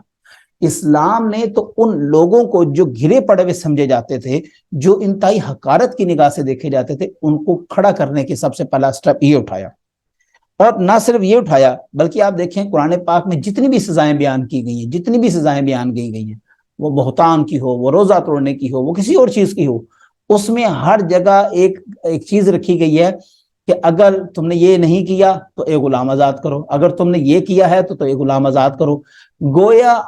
اسلام نے تو ان لوگوں کو جو گرے پڑے ہوئے سمجھے جاتے تھے، جو انتہائی حقارت کی نگاہ سے دیکھے جاتے تھے، ان کو کھڑا کرنے کی سب سے پہلا سٹیپ یہ اٹھایا۔ اور نہ صرف یہ اٹھایا بلکہ آپ دیکھیں قرآن پاک میں جتنی بھی سزائیں بیان کی گئی ہیں، جتنی بھی سزائیں بیان کی گئی ہیں، وہ بہتان کی ہو، وہ روزہ توڑنے کی ہو، وہ کسی اور چیز کی ہو، اس میں ہر جگہ ایک چیز رکھی گئی ہے کہ اگر تم نے یہ نہیں کیا تو ایک غلام آزاد کرو، اگر تم نے یہ کیا ہے تو ایک غلام آزاد کرو۔ گویا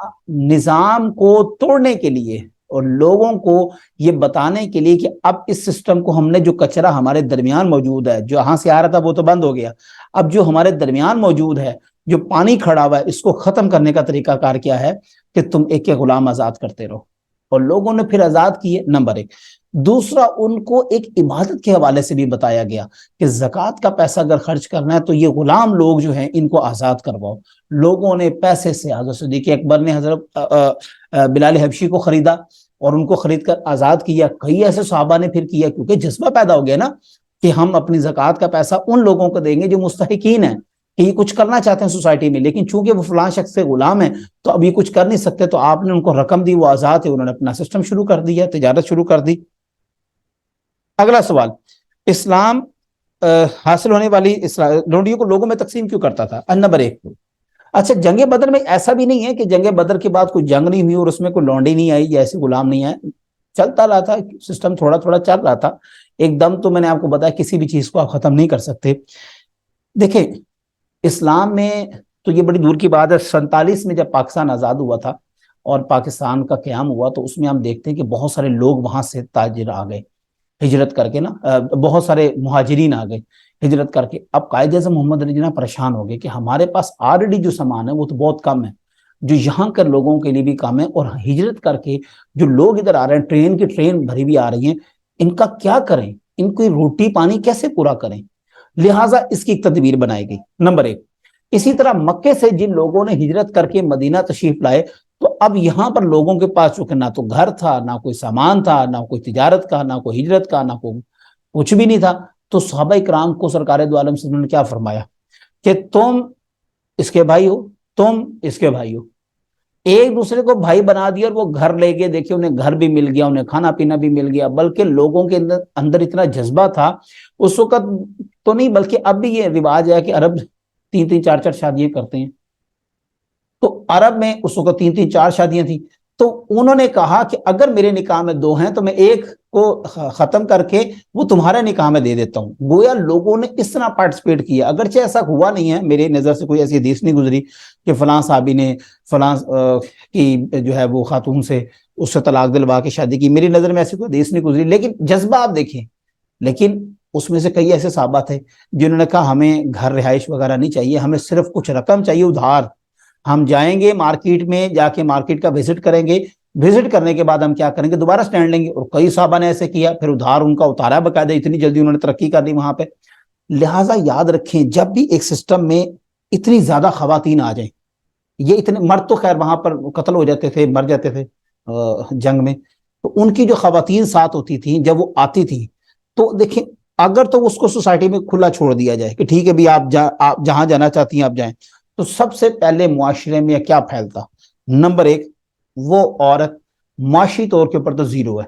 نظام کو توڑنے کے لیے اور لوگوں کو یہ بتانے کے لیے کہ اب اس سسٹم کو ہم نے، جو کچرا ہمارے درمیان موجود ہے، جو یہاں سے آ رہا تھا وہ تو بند ہو گیا، اب جو ہمارے درمیان موجود ہے، جو پانی کھڑا ہوا ہے، اس کو ختم کرنے کا طریقہ کار کیا ہے کہ تم ایک ایک غلام آزاد کرتے رہو۔ اور لوگوں نے پھر آزاد کیے، نمبر ایک۔ دوسرا، ان کو ایک عبادت کے حوالے سے بھی بتایا گیا کہ زکوٰۃ کا پیسہ اگر خرچ کرنا ہے تو یہ غلام لوگ جو ہیں ان کو آزاد کرواؤ۔ لوگوں نے پیسے سے، حضرت صدیق اکبر نے حضرت بلال حبشی کو خریدا اور ان کو خرید کر آزاد کیا۔ کئی ایسے صحابہ نے پھر کیا، کیونکہ جذبہ پیدا ہو گیا نا کہ ہم اپنی زکوٰۃ کا پیسہ ان لوگوں کو دیں گے جو مستحقین ہیں، کہ یہ کچھ کرنا چاہتے ہیں سوسائٹی میں، لیکن چونکہ وہ فلاں شخص سے غلام ہیں تو اب یہ کچھ کر نہیں سکتے، تو آپ نے ان کو رقم دی، وہ آزاد ہے، انہوں نے اپنا سسٹم شروع کر دیا، تجارت شروع کر دی۔ اگلا سوال، اسلام حاصل ہونے والی لونڈیوں کو لوگوں میں تقسیم کیوں کرتا تھا؟ نمبر ایک، اچھا جنگ بدر میں ایسا بھی نہیں ہے کہ جنگ بدر کے بعد کوئی جنگ نہیں ہوئی اور اس میں کوئی لونڈی نہیں آئی یا ایسے غلام نہیں آئے، چلتا رہا تھا سسٹم، تھوڑا تھوڑا چل رہا تھا، ایک دم تو میں نے آپ کو بتایا کسی بھی چیز کو آپ ختم نہیں کر سکتے۔ دیکھیں اسلام میں تو یہ بڑی دور کی بات ہے، 47 میں جب پاکستان آزاد ہوا تھا اور پاکستان کا قیام ہوا تو اس میں ہم دیکھتے ہیں کہ بہت سارے لوگ وہاں سے تاجر آ گئے ہجرت کر کے نا، بہت سارے مہاجرین آ گئے ہجرت کر کے۔ اب قائد اعظم محمد علی جناح پریشان ہو گئے کہ ہمارے پاس آلریڈی جو سامان ہے وہ تو بہت کم ہے، جو یہاں کر لوگوں کے لیے بھی کم ہے، اور ہجرت کر کے جو لوگ ادھر آ رہے ہیں، ٹرین کی ٹرین بھری بھی آ رہی ہیں، ان کا کیا کریں، ان کو روٹی پانی کیسے پورا کریں؟ لہٰذا اس کی ایک تدبیر بنائی گئی، نمبر ایک۔ اسی طرح مکے سے جن لوگوں نے ہجرت کر کے مدینہ تشریف لائے، تو اب یہاں پر لوگوں کے پاس چونکہ نہ تو گھر تھا، نہ کوئی سامان تھا، نہ کوئی تجارت کا، نہ کوئی ہجرت کا، نہ کوئی کچھ بھی نہیں تھا، تو صحابہ کرام کو سرکار دو عالم صلی اللہ علیہ وسلم نے کیا فرمایا کہ تم اس کے بھائی ہو، تم اس کے بھائی ہو، ایک دوسرے کو بھائی بنا دیا، اور وہ گھر لے گئے، دیکھیں انہیں گھر بھی مل گیا، انہیں کھانا پینا بھی مل گیا، بلکہ لوگوں کے اندر اتنا جذبہ تھا اس وقت تو نہیں، بلکہ اب بھی یہ رواج ہے کہ عرب 3 4 شادیاں کرتے ہیں، تو عرب میں اس وقت 3 4 شادیاں تھیں، تو انہوں نے کہا کہ اگر میرے نکاح میں 2 ہیں تو میں ایک کو ختم کر کے وہ تمہارے نکاح میں دے دیتا ہوں۔ گویا لوگوں نے اس طرح پارٹیسپیٹ کیا، اگرچہ ایسا ہوا نہیں ہے، میرے نظر سے کوئی ایسی حدیث نہیں گزری کہ فلاں صحابی نے فلاں کی جو ہے وہ خاتون سے اس سے طلاق دلوا کے شادی کی، میری نظر میں ایسی کوئی حدیث نہیں گزری، لیکن جذبہ آپ دیکھیں۔ لیکن اس میں سے کئی ایسے صحابہ تھے جنہوں نے کہا ہمیں گھر رہائش وغیرہ نہیں چاہیے، ہمیں صرف کچھ رقم چاہیے ادھار، ہم جائیں گے مارکیٹ میں، جا کے مارکیٹ کا وزٹ کریں گے، وزٹ کرنے کے بعد ہم کیا کریں گے، دوبارہ سٹینڈ لیں گے، اور کئی صحابہ نے ایسے کیا، پھر ادھار ان کا اتارا باقاعدہ، اتنی جلدی انہوں نے ترقی کر لی وہاں پہ۔ لہٰذا یاد رکھیں جب بھی ایک سسٹم میں اتنی زیادہ خواتین آ جائیں، یہ اتنے مرد تو خیر وہاں پر قتل ہو جاتے تھے، مر جاتے تھے جنگ میں، تو ان کی جو خواتین ساتھ ہوتی تھیں جب وہ آتی تھیں تو دیکھیں اگر تو اس کو سوسائٹی میں کھلا چھوڑ دیا جائے کہ ٹھیک ہے بھی آپ جہاں جانا چاہتی ہیں آپ جائیں، تو سب سے پہلے معاشرے میں کیا پھیلتا؟ نمبر ایک، وہ عورت معاشی طور کے اوپر تو زیرو ہے،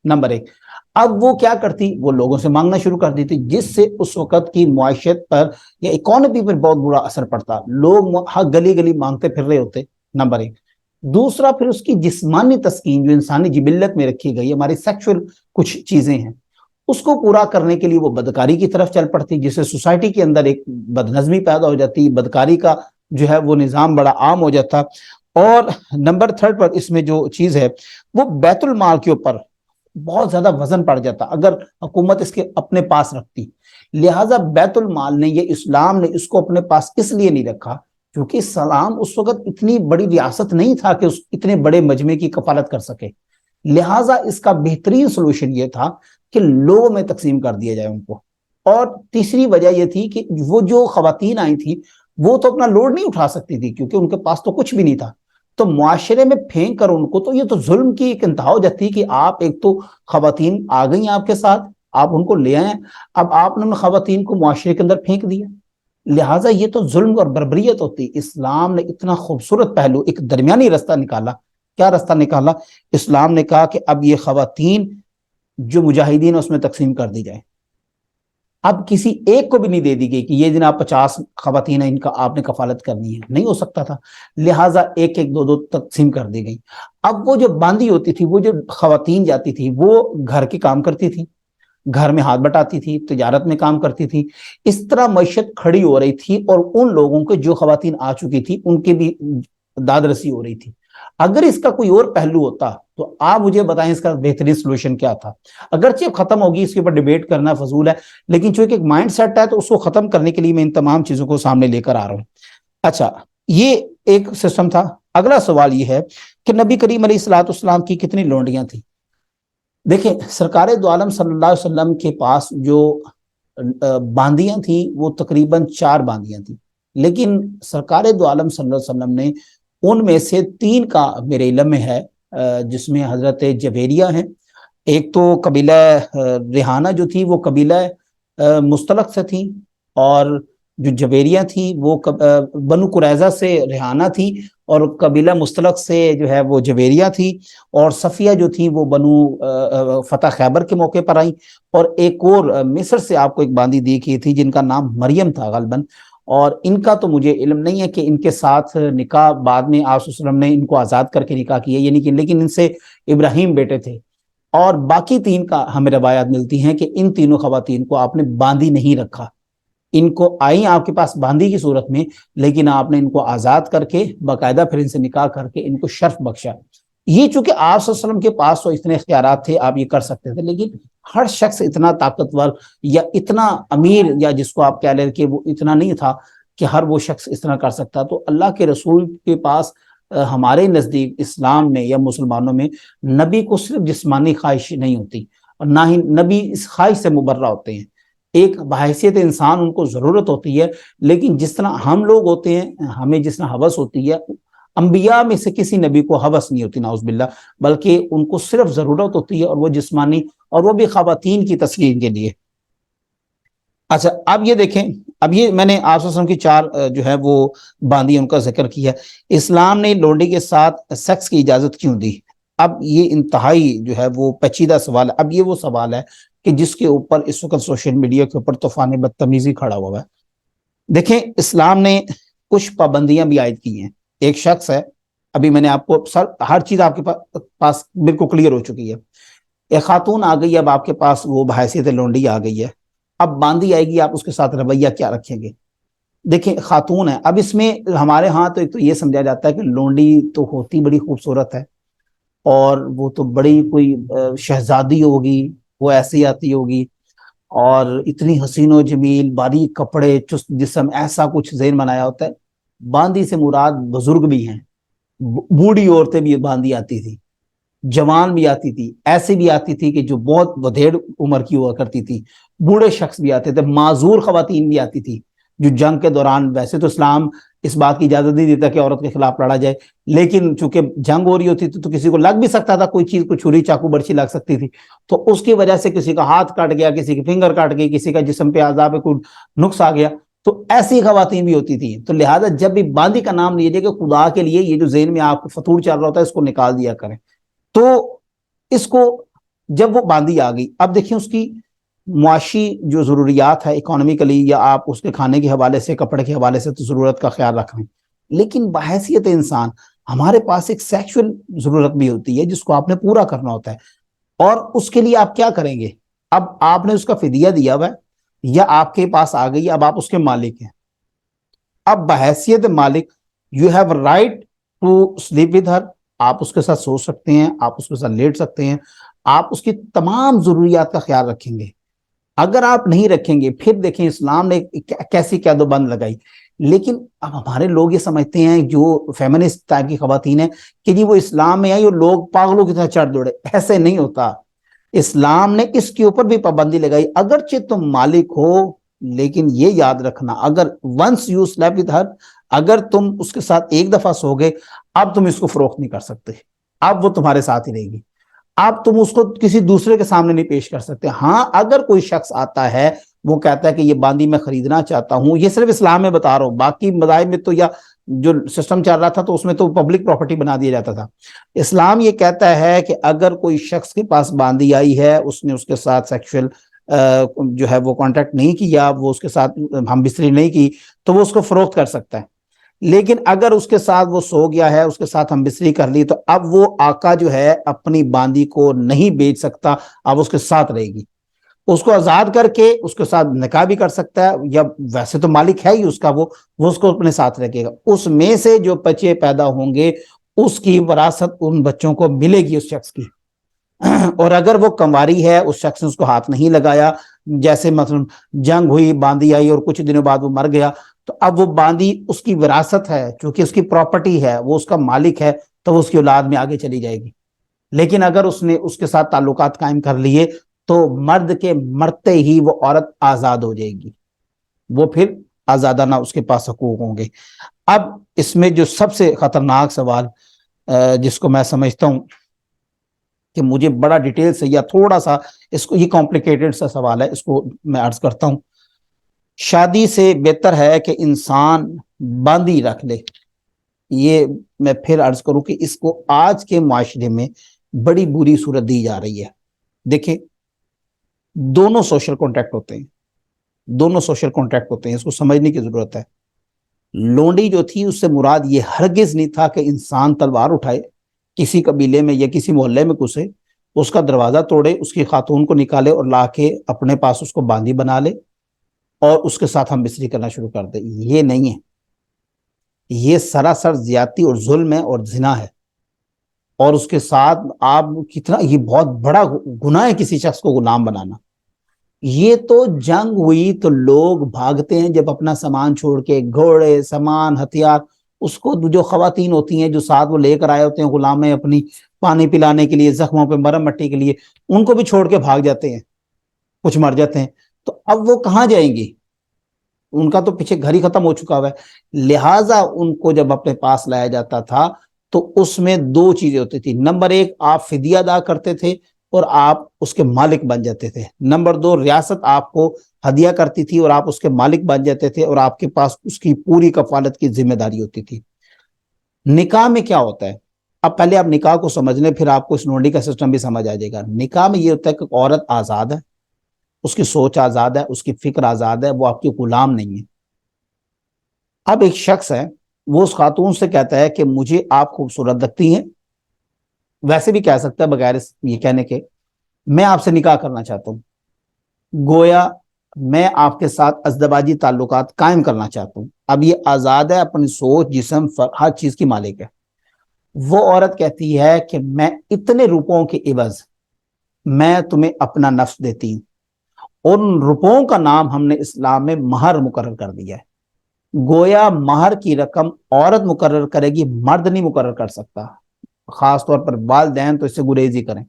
نمبر ایک۔ اب وہ کیا کرتی، وہ لوگوں سے مانگنا شروع کر دیتی، جس سے اس وقت کی معیشت پر یا اکانومی پر بہت برا اثر پڑتا، لوگ گلی گلی مانگتے پھر رہے ہوتے، نمبر ایک۔ دوسرا، پھر اس کی جسمانی تسکین جو انسانی جبلت میں رکھی گئی، ہماری سیکشل کچھ چیزیں ہیں، اس کو پورا کرنے کے لیے وہ بدکاری کی طرف چل پڑتی، جس سے سوسائٹی کے اندر ایک بدنظمی پیدا ہو جاتی، بدکاری کا جو ہے وہ نظام بڑا عام ہو جاتا۔ اور نمبر 3 پر اس میں جو چیز ہے وہ بیت المال کے اوپر بہت زیادہ وزن پڑ جاتا اگر حکومت اس کے اپنے پاس رکھتی۔ لہٰذا بیت المال نے، یہ اسلام نے اس کو اپنے پاس اس لیے نہیں رکھا کیونکہ اسلام اس وقت اتنی بڑی ریاست نہیں تھا کہ اس اتنے بڑے مجمع کی کفالت کر سکے، لہٰذا اس کا بہترین سلوشن یہ تھا کہ لوگوں میں تقسیم کر دیا جائے ان کو۔ اور تیسری وجہ یہ تھی کہ وہ جو خواتین آئی تھیں وہ تو اپنا لوڈ نہیں اٹھا سکتی تھی کیونکہ ان کے پاس تو کچھ بھی نہیں تھا، تو معاشرے میں پھینک کر ان کو، تو یہ تو ظلم کی ایک انتہا ہو جاتی کہ آپ ایک تو خواتین آ گئی آپ کے ساتھ، آپ ان کو لے آئیں، اب آپ نے ان خواتین کو معاشرے کے اندر پھینک دیا۔ لہٰذا یہ تو ظلم اور بربریت ہوتی. اسلام نے اتنا خوبصورت پہلو، ایک درمیانی راستہ نکالا. کیا راستہ نکالا؟ اسلام نے کہا کہ اب یہ خواتین جو مجاہدین اس میں تقسیم کر دی جائے. اب کسی ایک کو بھی نہیں دے دی گئی کہ یہ جناب 50 خواتین ہیں، ان کا آپ نے کفالت کرنی ہے، نہیں ہو سکتا تھا. لہٰذا ایک ایک دو دو تقسیم کر دی گئی. اب وہ جو باندی ہوتی تھی، وہ جو خواتین جاتی تھی، وہ گھر کے کام کرتی تھی، گھر میں ہاتھ بٹاتی تھی، تجارت میں کام کرتی تھی. اس طرح معیشت کھڑی ہو رہی تھی، اور ان لوگوں کے جو خواتین آ چکی تھی ان کی بھی داد رسی ہو رہی تھی. اگر اس کا کوئی اور پہلو ہوتا تو آپ مجھے بتائیں اس کا بہترین سلوشن کیا تھا. اگرچہ ختم ہوگی، اس کے اوپر ڈیبیٹ کرنا فضول ہے، لیکن چونکہ ایک مائنڈ سیٹ ہے تو اس کو ختم کرنے کے لیے میں ان تمام چیزوں کو سامنے لے کر آ رہا ہوں. اچھا، یہ ایک سسٹم تھا. اگلا سوال یہ ہے کہ نبی کریم علیہ الصلوۃ والسلام کی کتنی لونڈیاں تھیں؟ دیکھیں، سرکار دو عالم صلی اللہ علیہ وسلم کے پاس جو باندیاں تھیں وہ تقریباً 4 باندیاں تھیں، لیکن سرکار دو عالم صلی اللہ علیہ وسلم نے ان میں سے 3 کا میرے علم میں ہے، جس میں حضرت جویریہ ہیں. ایک تو قبیلہ ریحانہ جو تھی وہ قبیلہ مستلق سے تھی، اور جو جویریہ تھی وہ بنو قریظہ سے ریحانہ تھی، اور قبیلہ مستلق سے جو ہے وہ جویریہ تھی. اور صفیہ جو تھی وہ بنو فتح خیبر کے موقع پر آئیں. اور ایک اور مصر سے آپ کو ایک باندی دی کی تھی جن کا نام مریم تھا غالباً. اور ان کا تو مجھے علم نہیں ہے کہ ان کے ساتھ نکاح بعد میں آپ صلی اللہ علیہ وسلم نے ان کو آزاد کر کے نکاح کیا یہ نہیں، لیکن ان سے ابراہیم بیٹے تھے. اور باقی 3 کا ہمیں روایات ملتی ہیں کہ ان تینوں خواتین کو آپ نے باندی نہیں رکھا. ان کو آئیں آپ کے پاس باندی کی صورت میں، لیکن آپ نے ان کو آزاد کر کے باقاعدہ پھر ان سے نکاح کر کے ان کو شرف بخشا. یہ چونکہ آپ صلی اللہ علیہ وسلم کے پاس تو اتنے اختیارات تھے، آپ یہ کر سکتے تھے، لیکن ہر شخص اتنا طاقتور یا اتنا امیر، یا جس کو آپ کہہ لیں کہ وہ اتنا نہیں تھا کہ ہر وہ شخص اس طرح کر سکتا. تو اللہ کے رسول کے پاس ہمارے نزدیک اسلام میں یا مسلمانوں میں نبی کو صرف جسمانی خواہش نہیں ہوتی، اور نہ ہی نبی اس خواہش سے مبرہ ہوتے ہیں. ایک بحیثیت انسان ان کو ضرورت ہوتی ہے، لیکن جس طرح ہم لوگ ہوتے ہیں ہمیں جس طرح ہوس ہوتی ہے، انبیاء میں سے کسی نبی کو ہوس نہیں ہوتی نعوذ باللہ، بلکہ ان کو صرف ضرورت ہوتی ہے، اور وہ جسمانی، اور وہ بھی خواتین کی تسکین کے لیے. اچھا، اب یہ دیکھیں، اب یہ میں نے آپ صلی اللہ علیہ وسلم کی 4 جو ہے وہ باندی ان کا ذکر کیا. اسلام نے لونڈی کے ساتھ سیکس کی اجازت کیوں دی؟ اب یہ انتہائی جو ہے وہ پیچیدہ سوال ہے. اب یہ وہ سوال ہے کہ جس کے اوپر اس وقت سوشل میڈیا کے اوپر طوفان بدتمیزی کھڑا ہوا ہے. دیکھیں، اسلام نے کچھ پابندیاں بھی عائد کی ہیں. ایک شخص ہے، ابھی میں نے آپ کو ہر چیز آپ کے پاس بالکل کلیئر ہو چکی ہے. ایک خاتون آ گئی، اب آپ کے پاس وہ بحیثیت لونڈی آ گئی ہے. اب باندی آئے گی، آپ اس کے ساتھ رویہ کیا رکھیں گے؟ دیکھیں، خاتون ہے، اب اس میں ہمارے ہاں تو ایک تو یہ سمجھا جاتا ہے کہ لونڈی تو ہوتی بڑی خوبصورت ہے، اور وہ تو بڑی کوئی شہزادی ہوگی، وہ ایسی آتی ہوگی، اور اتنی حسین و جمیل، باریک کپڑے، چست جسم، ایسا کچھ ذہن بنایا ہوتا ہے. باندی سے مراد بزرگ بھی ہیں، بوڑھی عورتیں بھی باندی آتی تھی، جوان بھی آتی تھی، ایسی بھی آتی تھی کہ جو بہت بدھیڑ عمر کی ہوا کرتی تھی، بوڑھے شخص بھی آتے تھے، معذور خواتین بھی آتی تھی جو جنگ کے دوران، ویسے تو اسلام اس بات کی اجازت نہیں دیتا کہ عورت کے خلاف لڑا جائے، لیکن چونکہ جنگ ہو رہی ہوتی تھی تو کسی کو لگ بھی سکتا تھا کوئی چیز، کوئی چھری چاقو برچی لگ سکتی تھی، تو اس کی وجہ سے کسی کا ہاتھ کٹ گیا، کسی کی فنگر کٹ گئی، کسی کا جسم پہ اعضاء پہ کوئی نقص آ گیا، تو ایسی خواتین بھی ہوتی تھی. تو لہٰذا جب بھی باندی کا نام لیجیے کہ خدا کے لیے یہ جو ذہن میں آپ کو فطور چل رہا ہوتا ہے اس کو نکال دیا کریں. تو اس کو جب وہ باندی آ گئی، اب دیکھیں اس کی معاشی جو ضروریات ہے اکانومیکلی، یا آپ اس کے کھانے کے حوالے سے، کپڑے کے حوالے سے تو ضرورت کا خیال رکھ رہے ہیں، لیکن بحیثیت انسان ہمارے پاس ایک سیکشل ضرورت بھی ہوتی ہے جس کو آپ نے پورا کرنا ہوتا ہے. اور اس کے لیے آپ کیا کریں گے؟ اب آپ نے اس کا فدیہ دیا ہوا ہے، یا آپ کے پاس آ گئی، اب آپ اس کے مالک ہیں. اب بحیثیت مالک you have right to sleep with her, آپ اس کے ساتھ سو سکتے ہیں، آپ اس کے ساتھ لیٹ سکتے ہیں، آپ اس کی تمام ضروریات کا خیال رکھیں گے. اگر آپ نہیں رکھیں گے، پھر دیکھیں اسلام نے کیسی قید و بند لگائی. لیکن اب ہمارے لوگ یہ سمجھتے ہیں، جو فیمنسٹ ٹائپ کی خواتین ہیں، کہ جی وہ اسلام میں آئی اور لوگ پاگلوں کی طرح چڑھ دوڑے. ایسے نہیں ہوتا. اسلام نے اس کے اوپر بھی پابندی لگائی، اگرچہ تم مالک ہو، لیکن یہ یاد رکھنا، اگر once you sleep with her, اگر تم اس کے ساتھ ایک دفعہ سو گئے، اب تم اس کو فروخت نہیں کر سکتے، اب وہ تمہارے ساتھ ہی رہے گی، اب تم اس کو کسی دوسرے کے سامنے نہیں پیش کر سکتے. ہاں، اگر کوئی شخص آتا ہے وہ کہتا ہے کہ یہ باندی میں خریدنا چاہتا ہوں. یہ صرف اسلام میں بتا رہا ہوں، باقی مذاہب میں تو یا جو سسٹم چل رہا تھا تو اس میں تو پبلک پراپرٹی بنا دیا جاتا تھا. اسلام یہ کہتا ہے کہ اگر کوئی شخص کے پاس باندی آئی ہے، اس نے اس کے ساتھ سیکشل جو ہے وہ کانٹیکٹ نہیں کیا، وہ اس کے ساتھ ہم بستری نہیں کی، تو وہ اس کو فروخت کر سکتا ہے. لیکن اگر اس کے ساتھ وہ سو گیا ہے، اس کے ساتھ ہم بستری کر لی، تو اب وہ آقا جو ہے اپنی باندی کو نہیں بیچ سکتا، اب اس کے ساتھ رہے گی. اس کو آزاد کر کے اس کے ساتھ نکاح بھی کر سکتا ہے، یا ویسے تو مالک ہے ہی اس کا، وہ اس کو اپنے ساتھ رکھے گا. اس میں سے جو بچے پیدا ہوں گے اس کی وراثت ان بچوں کو ملے گی اس شخص کی. اور اگر وہ کنواری ہے، اس شخص نے اس کو ہاتھ نہیں لگایا، جیسے مثلا جنگ ہوئی، باندی آئی اور کچھ دنوں بعد وہ مر گیا، تو اب وہ باندی اس کی وراثت ہے، چونکہ اس کی پراپرٹی ہے، وہ اس کا مالک ہے، تو وہ اس کی اولاد میں آگے چلی جائے گی. لیکن اگر اس نے اس کے ساتھ تعلقات قائم کر لیے تو مرد کے مرتے ہی وہ عورت آزاد ہو جائے گی، وہ پھر آزادانہ اس کے پاس حقوق ہوں گے. اب اس میں جو سب سے خطرناک سوال جس کو میں سمجھتا ہوں کہ مجھے بڑا ڈیٹیل سے یا تھوڑا سا اس کو، یہ کمپلیکیٹڈ سا سوال ہے، اس کو میں عرض کرتا ہوں. شادی سے بہتر ہے کہ انسان باندی رکھ لے. یہ میں پھر عرض کروں کہ اس کو آج کے معاشرے میں بڑی بری صورت دی جا رہی ہے. دیکھیں، دونوں سوشل کانٹیکٹ ہوتے ہیں، دونوں سوشل کانٹیکٹ ہوتے ہیں، اس کو سمجھنے کی ضرورت ہے. لونڈی جو تھی اس سے مراد یہ ہرگز نہیں تھا کہ انسان تلوار اٹھائے، کسی قبیلے میں یا کسی محلے میں گھسے، اس کا دروازہ توڑے، اس کی خاتون کو نکالے اور لا کے اپنے پاس اس کو باندی بنا لے اور اس کے ساتھ ہم بستری کرنا شروع کر دیں. یہ نہیں ہے، یہ سراسر زیادتی اور ظلم ہے اور زنا ہے. اور اس کے ساتھ آپ کتنا، یہ بہت بڑا گناہ ہے کسی شخص کو غلام بنانا. یہ تو جنگ ہوئی تو لوگ بھاگتے ہیں جب اپنا سامان چھوڑ کے، گھوڑے، سامان، ہتھیار، اس کو جو خواتین ہوتی ہیں جو ساتھ وہ لے کر آئے ہوتے ہیں غلام میں، اپنی پانی پلانے کے لیے، زخموں پہ مرہم مٹی کے لیے، ان کو بھی چھوڑ کے بھاگ جاتے ہیں، کچھ مر جاتے ہیں. تو اب وہ کہاں جائیں گی؟ ان کا تو پیچھے گھر ہی ختم ہو چکا ہوا ہے. لہٰذا ان کو جب اپنے پاس لایا جاتا تھا تو اس میں دو چیزیں ہوتی تھی. نمبر ایک، آپ فدیہ ادا کرتے تھے اور آپ اس کے مالک بن جاتے تھے. نمبر دو، ریاست آپ کو ہدیہ کرتی تھی اور آپ اس کے مالک بن جاتے تھے اور آپ کے پاس اس کی پوری کفالت کی ذمہ داری ہوتی تھی. نکاح میں کیا ہوتا ہے؟ اب پہلے آپ نکاح کو سمجھ لیں، پھر آپ کو اس نونڈی کا سسٹم بھی سمجھ آ جائے گا. نکاح میں یہ ہوتا ہے کہ عورت آزاد ہے، اس کی سوچ آزاد ہے، اس کی فکر آزاد ہے، وہ آپ کی غلام نہیں ہے. اب ایک شخص ہے، وہ اس خاتون سے کہتا ہے کہ مجھے آپ خوبصورت لگتی ہیں، ویسے بھی کہہ سکتا ہے بغیر یہ کہنے کے، میں آپ سے نکاح کرنا چاہتا ہوں، گویا میں آپ کے ساتھ ازدواجی تعلقات قائم کرنا چاہتا ہوں. اب یہ آزاد ہے، اپنی سوچ، جسم، ہر چیز کی مالک ہے. وہ عورت کہتی ہے کہ میں اتنے روپوں کے عوض میں تمہیں اپنا نفس دیتی ہوں. ان روپوں کا نام ہم نے اسلام میں مہر مقرر کر دیا ہے. گویا مہر کی رقم عورت مقرر کرے گی، مرد نہیں مقرر کر سکتا. خاص طور پر والدین تو اس سے گریزی کریں.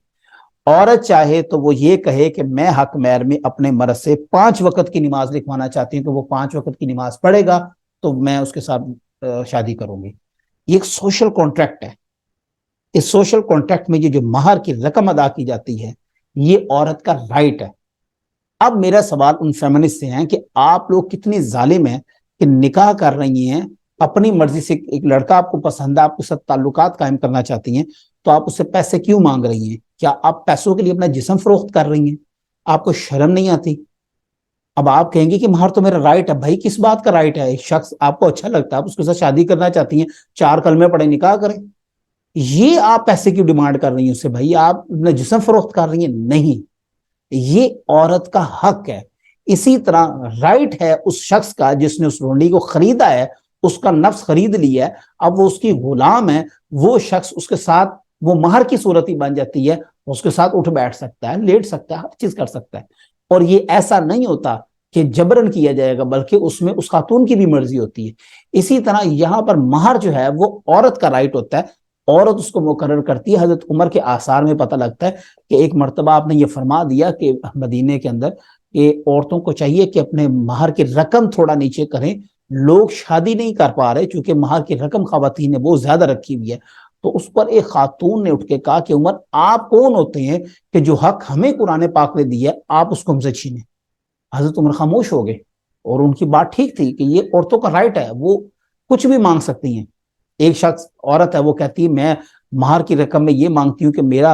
عورت چاہے تو وہ یہ کہے کہ میں حق مہر میں اپنے مرد سے 5 وقت کی نماز لکھوانا چاہتی ہوں، تو وہ 5 وقت کی نماز پڑھے گا تو میں اس کے ساتھ شادی کروں گی. یہ ایک سوشل کانٹریکٹ ہے. اس سوشل کانٹریکٹ میں یہ جو مہر کی رقم ادا کی جاتی ہے، یہ عورت کا رائٹ ہے. اب میرا سوال ان فیمنسٹ سے ہے کہ آپ لوگ کتنی ظالم ہیں کہ نکاح کر رہی ہیں اپنی مرضی سے. ایک لڑکا آپ کو پسند ہے، آپ کے ساتھ تعلقات قائم کرنا چاہتی ہیں، تو آپ اس سے پیسے کیوں مانگ رہی ہیں؟ کیا آپ پیسوں کے لیے اپنا جسم فروخت کر رہی ہیں؟ آپ کو شرم نہیں آتی؟ اب آپ کہیں گے کہ مہر تو میرا رائٹ ہے. بھائی کس بات کا رائٹ ہے؟ ایک شخص آپ کو اچھا لگتا ہے، آپ اس کے ساتھ شادی کرنا چاہتی ہیں، 4 کلمے پڑھے، نکاح کریں. یہ آپ پیسے کیوں ڈیمانڈ کر رہی ہیں اس سے؟ بھائی آپ اپنا جسم فروخت کر رہی ہیں. نہیں، یہ عورت کا حق ہے. اسی طرح رائٹ ہے اس شخص کا جس نے اس لونڈی کو خریدا ہے، اس کا نفس خرید لیا ہے، اب وہ اس کی غلام ہے. وہ شخص اس کے ساتھ وہ مہر کی صورت ہی بن جاتی ہے، اس کے ساتھ اٹھ بیٹھ سکتا ہے، لیٹ سکتا ہے، ہر چیز کر سکتا ہے. اور یہ ایسا نہیں ہوتا کہ جبرن کیا جائے گا، بلکہ اس میں اس خاتون کی بھی مرضی ہوتی ہے. اسی طرح یہاں پر مہر جو ہے وہ عورت کا رائٹ ہوتا ہے، عورت اس کو مقرر کرتی ہے. حضرت عمر کے آثار میں پتہ لگتا ہے کہ ایک مرتبہ آپ نے یہ فرما دیا کہ مدینے کے اندر کہ عورتوں کو چاہیے کہ اپنے مہر کی رقم تھوڑا نیچے کریں. لوگ شادی نہیں کر پا رہے چونکہ مہر کی رقم خواتین نے بہت زیادہ رکھی ہوئی ہے. تو اس پر ایک خاتون نے اٹھ کے کہا کہ عمر، آپ کون ہوتے ہیں کہ جو حق ہمیں قرآن پاک نے دیا ہے آپ اس کو ہم سے چھینیں؟ حضرت عمر خاموش ہو گئے، اور ان کی بات ٹھیک تھی کہ یہ عورتوں کا رائٹ ہے، وہ کچھ بھی مانگ سکتی ہیں. ایک شخص عورت ہے، وہ کہتی ہے میں مہر کی رقم میں یہ مانگتی ہوں کہ میرا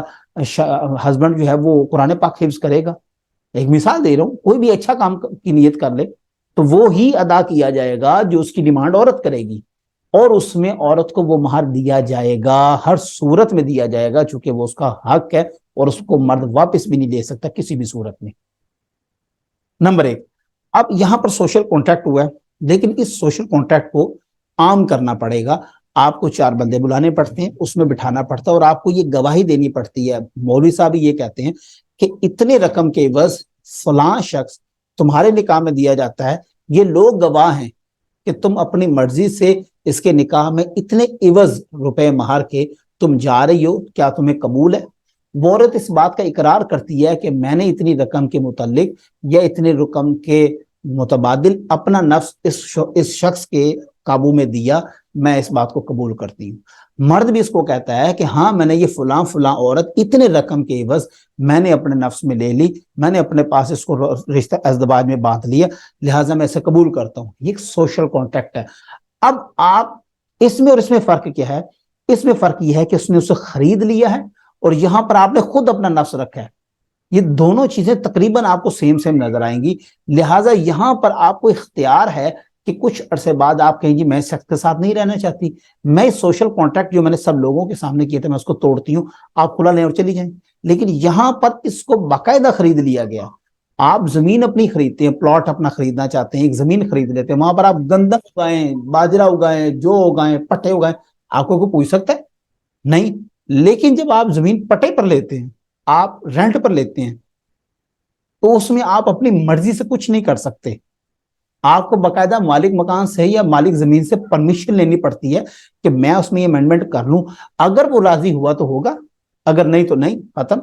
ہسبینڈ جو ہے وہ قرآن پاک حفظ کرے گا. ایک مثال دے رہا ہوں، کوئی بھی اچھا کام کی نیت کر لے تو وہ ہی ادا کیا جائے گا جو اس کی ڈیمانڈ عورت کرے گی، اور اس میں عورت کو وہ مہر دیا جائے گا، ہر صورت میں دیا جائے گا، چونکہ وہ اس کا حق ہے اور اس کو مرد واپس بھی نہیں دے سکتا کسی بھی صورت میں. نمبر ایک. اب یہاں پر سوشل کانٹریکٹ ہوا ہے، لیکن اس سوشل کانٹریکٹ کو عام کرنا پڑے گا. آپ کو 4 بندے بلانے پڑتے ہیں، اس میں بٹھانا پڑتا ہے، اور آپ کو یہ گواہی دینی پڑتی ہے. مولوی صاحب یہ کہتے ہیں کہ اتنے رقم کے عوض فلاں شخص تمہارے نکاح میں دیا جاتا ہے، یہ لوگ گواہ ہیں کہ تم اپنی مرضی سے اس کے نکاح میں اتنے عوض روپے مہر کے تم جا رہی ہو، کیا تمہیں قبول ہے؟ وہ عورت اس بات کا اقرار کرتی ہے کہ میں نے اتنی رقم کے متعلق یا اتنے رقم کے متبادل اپنا نفس اس شخص کے قابو میں دیا، میں اس بات کو قبول کرتی ہوں. مرد بھی اس کو کہتا ہے کہ ہاں میں نے یہ فلاں فلاں عورت اتنے رقم کے عوض میں نے اپنے نفس میں لے لی، میں نے اپنے پاس اس کو رشتہ ازدواج میں باندھ لیا، لہٰذا میں اسے قبول کرتا ہوں. یہ ایک سوشل کانٹیکٹ ہے. اب آپ اس میں اور اس میں فرق کیا ہے؟ اس میں فرق یہ ہے کہ اس نے اسے خرید لیا ہے، اور یہاں پر آپ نے خود اپنا نفس رکھا ہے. یہ دونوں چیزیں تقریباً آپ کو سیم نظر آئیں گی، لہٰذا یہاں پر آپ کو اختیار ہے کہ کچھ عرصے بعد آپ کہیں گی میں اس شخص کے ساتھ نہیں رہنا چاہتی، میں سوشل کانٹریکٹ جو میں نے سب لوگوں کے سامنے کیے تھے میں اس کو توڑتی ہوں، آپ کھلا لیں اور چلی جائیں. لیکن یہاں پر اس کو باقاعدہ خرید لیا گیا. آپ زمین اپنی خریدتے ہیں، پلاٹ اپنا خریدنا چاہتے ہیں، ایک زمین خرید لیتے ہیں، وہاں پر آپ گندم اگائیں، باجرہ اگائیں، جو اگائیں، پٹے اگائیں، آپ کو کوئی پوچھ سکتا ہے؟ نہیں. لیکن جب آپ زمین پٹے پر لیتے ہیں، آپ رینٹ پر لیتے ہیں، تو اس میں آپ اپنی مرضی سے کچھ نہیں کر سکتے. آپ کو باقاعدہ مالک مکان سے یا مالک زمین سے پرمیشن لینی پڑتی ہے کہ میں اس میں یہ امینڈمنٹ کر لوں. اگر وہ راضی ہوا تو ہوگا، اگر نہیں تو نہیں، ختم.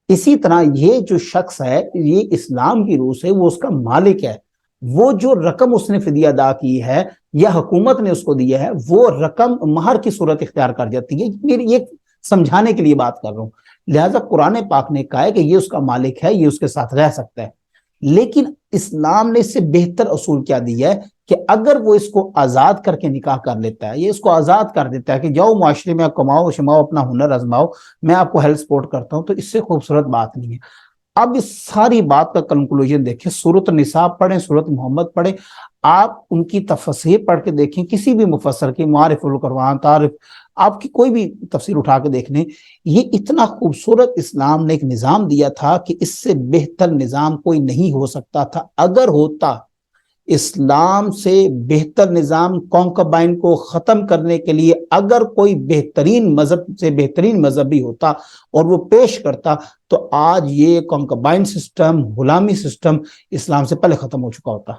اسی طرح یہ جو شخص ہے، یہ اسلام کی روح سے وہ اس کا مالک ہے. وہ جو رقم اس نے فدیہ ادا کی ہے یا حکومت نے اس کو دیا ہے، وہ رقم مہر کی صورت اختیار کر جاتی ہے. یہ سمجھانے کے لیے بات کر رہا ہوں. لہٰذا قرآن پاک نے کہا ہے کہ یہ اس کا مالک ہے، یہ اس کے ساتھ رہ سکتا ہے. لیکن اسلام نے اس سے بہتر اصول کیا دیا ہے کہ اگر وہ اس کو آزاد کر کے نکاح کر لیتا ہے، یہ اس کو آزاد کر دیتا ہے کہ جاؤ معاشرے میں کماؤ شماؤ، اپنا ہنر آزماؤ، میں آپ کو ہیلپ سپورٹ کرتا ہوں، تو اس سے خوبصورت بات نہیں ہے. اب اس ساری بات کا کنکلوژن دیکھیں، سورۃ النساء پڑھیں، سورۃ محمد پڑھیں، آپ ان کی تفسیر پڑھ کے دیکھیں، کسی بھی مفسر کی، معارف القرآن، تعارف، آپ کی کوئی بھی تفسیر اٹھا کے دیکھ لیں. یہ اتنا خوبصورت اسلام نے ایک نظام دیا تھا کہ اس سے بہتر نظام کوئی نہیں ہو سکتا تھا. اگر ہوتا، اسلام سے بہتر نظام کونکبائن کو ختم کرنے کے لیے اگر کوئی بہترین مذہب سے بہترین مذہب بھی ہوتا اور وہ پیش کرتا، تو آج یہ کونکبائن سسٹم، غلامی سسٹم اسلام سے پہلے ختم ہو چکا ہوتا.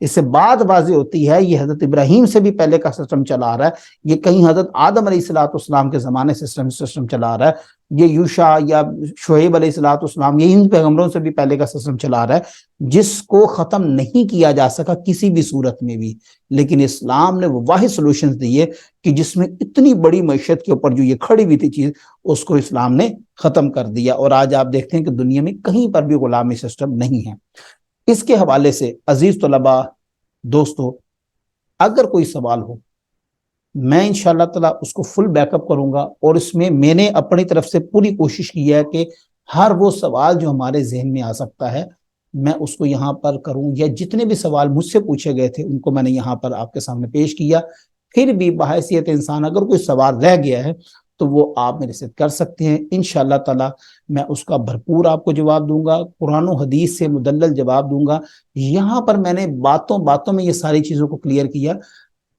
اس سے بات واضح ہوتی ہے یہ حضرت ابراہیم سے بھی پہلے کا سسٹم چلا آ رہا ہے، یہ کہیں حضرت آدم علیہ السلام کے زمانے سے سسٹم چلا آ رہا ہے، یہ یوشع یا شعیب علیہ السلام، یہ ان پیغمبروں سے بھی پہلے کا سسٹم چلا آ رہا ہے، جس کو ختم نہیں کیا جا سکا کسی بھی صورت میں بھی. لیکن اسلام نے وہ واحد سولوشنز دیے کہ جس میں اتنی بڑی معیشت کے اوپر جو یہ کھڑی ہوئی تھی چیز، اس کو اسلام نے ختم کر دیا. اور آج آپ دیکھتے ہیں کہ دنیا میں کہیں پر بھی غلامی سسٹم نہیں ہے. اس کے حوالے سے عزیز طلباء، دوستو، اگر کوئی سوال ہو، میں انشاءاللہ تعالیٰ اس کو فل بیک اپ کروں گا، اور اس میں نے اپنی طرف سے پوری کوشش کی ہے کہ ہر وہ سوال جو ہمارے ذہن میں آ سکتا ہے میں اس کو یہاں پر کروں، یا جتنے بھی سوال مجھ سے پوچھے گئے تھے ان کو میں نے یہاں پر آپ کے سامنے پیش کیا. پھر بھی بحیثیت انسان اگر کوئی سوال رہ گیا ہے تو وہ آپ میرے سے کر سکتے ہیں، انشاءاللہ تعالیٰ میں اس کا بھرپور آپ کو جواب دوں گا، قرآن و حدیث سے مدلل جواب دوں گا. یہاں پر میں نے باتوں میں یہ ساری چیزوں کو کلیئر کیا.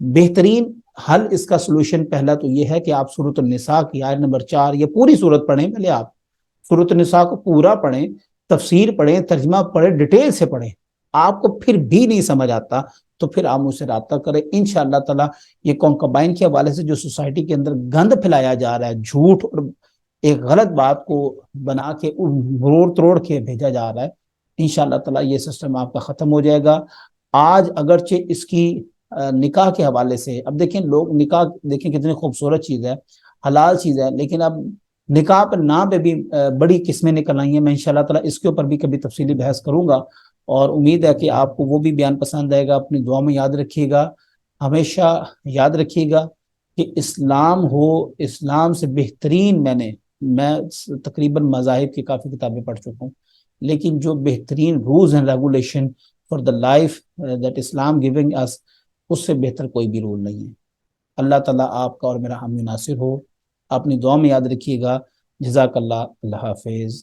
بہترین حل اس کا سولوشن پہلا تو یہ ہے کہ آپ سورۃ النساء کی آیت نمبر 4 یہ پوری سورت پڑھیں. پہلے آپ سورۃ النساء کو پورا پڑھیں، تفسیر پڑھیں، ترجمہ پڑھیں، ڈیٹیل سے پڑھیں. آپ کو پھر بھی نہیں سمجھ آتا تو پھر آپ مجھ سے رابطہ کریں. انشاءاللہ تعالیٰ یہ کونکبائن کے حوالے سے جو سوسائٹی کے اندر گند پھیلایا جا رہا ہے، جھوٹ اور ایک غلط بات کو بنا کے روڑ تروڑ کے بھیجا جا رہا ہے، انشاءاللہ تعالیٰ یہ سسٹم آپ کا ختم ہو جائے گا. آج اگرچہ اس کی نکاح کے حوالے سے، اب دیکھیں لوگ نکاح دیکھیں کتنی خوبصورت چیز ہے، حلال چیز ہے، لیکن اب نکاح پر نام پہ بھی بڑی قسمیں نکل آئی ہیں. میں انشاءاللہ تعالیٰ اس کے اوپر بھی کبھی تفصیلی بحث کروں گا، اور امید ہے کہ آپ کو وہ بھی بیان پسند آئے گا. اپنی دعا میں یاد رکھیے گا، ہمیشہ یاد رکھیے گا کہ اسلام ہو، اسلام سے بہترین میں تقریباً مذاہب کی کافی کتابیں پڑھ چکا ہوں، لیکن جو بہترین rules and regulation for the life that Islam giving us, اس سے بہتر کوئی بھی رول نہیں ہے. اللہ تعالیٰ آپ کا اور میرا حامی ناصر ہو. اپنی دعا میں یاد رکھیے گا. جزاک اللہ. اللہ حافظ.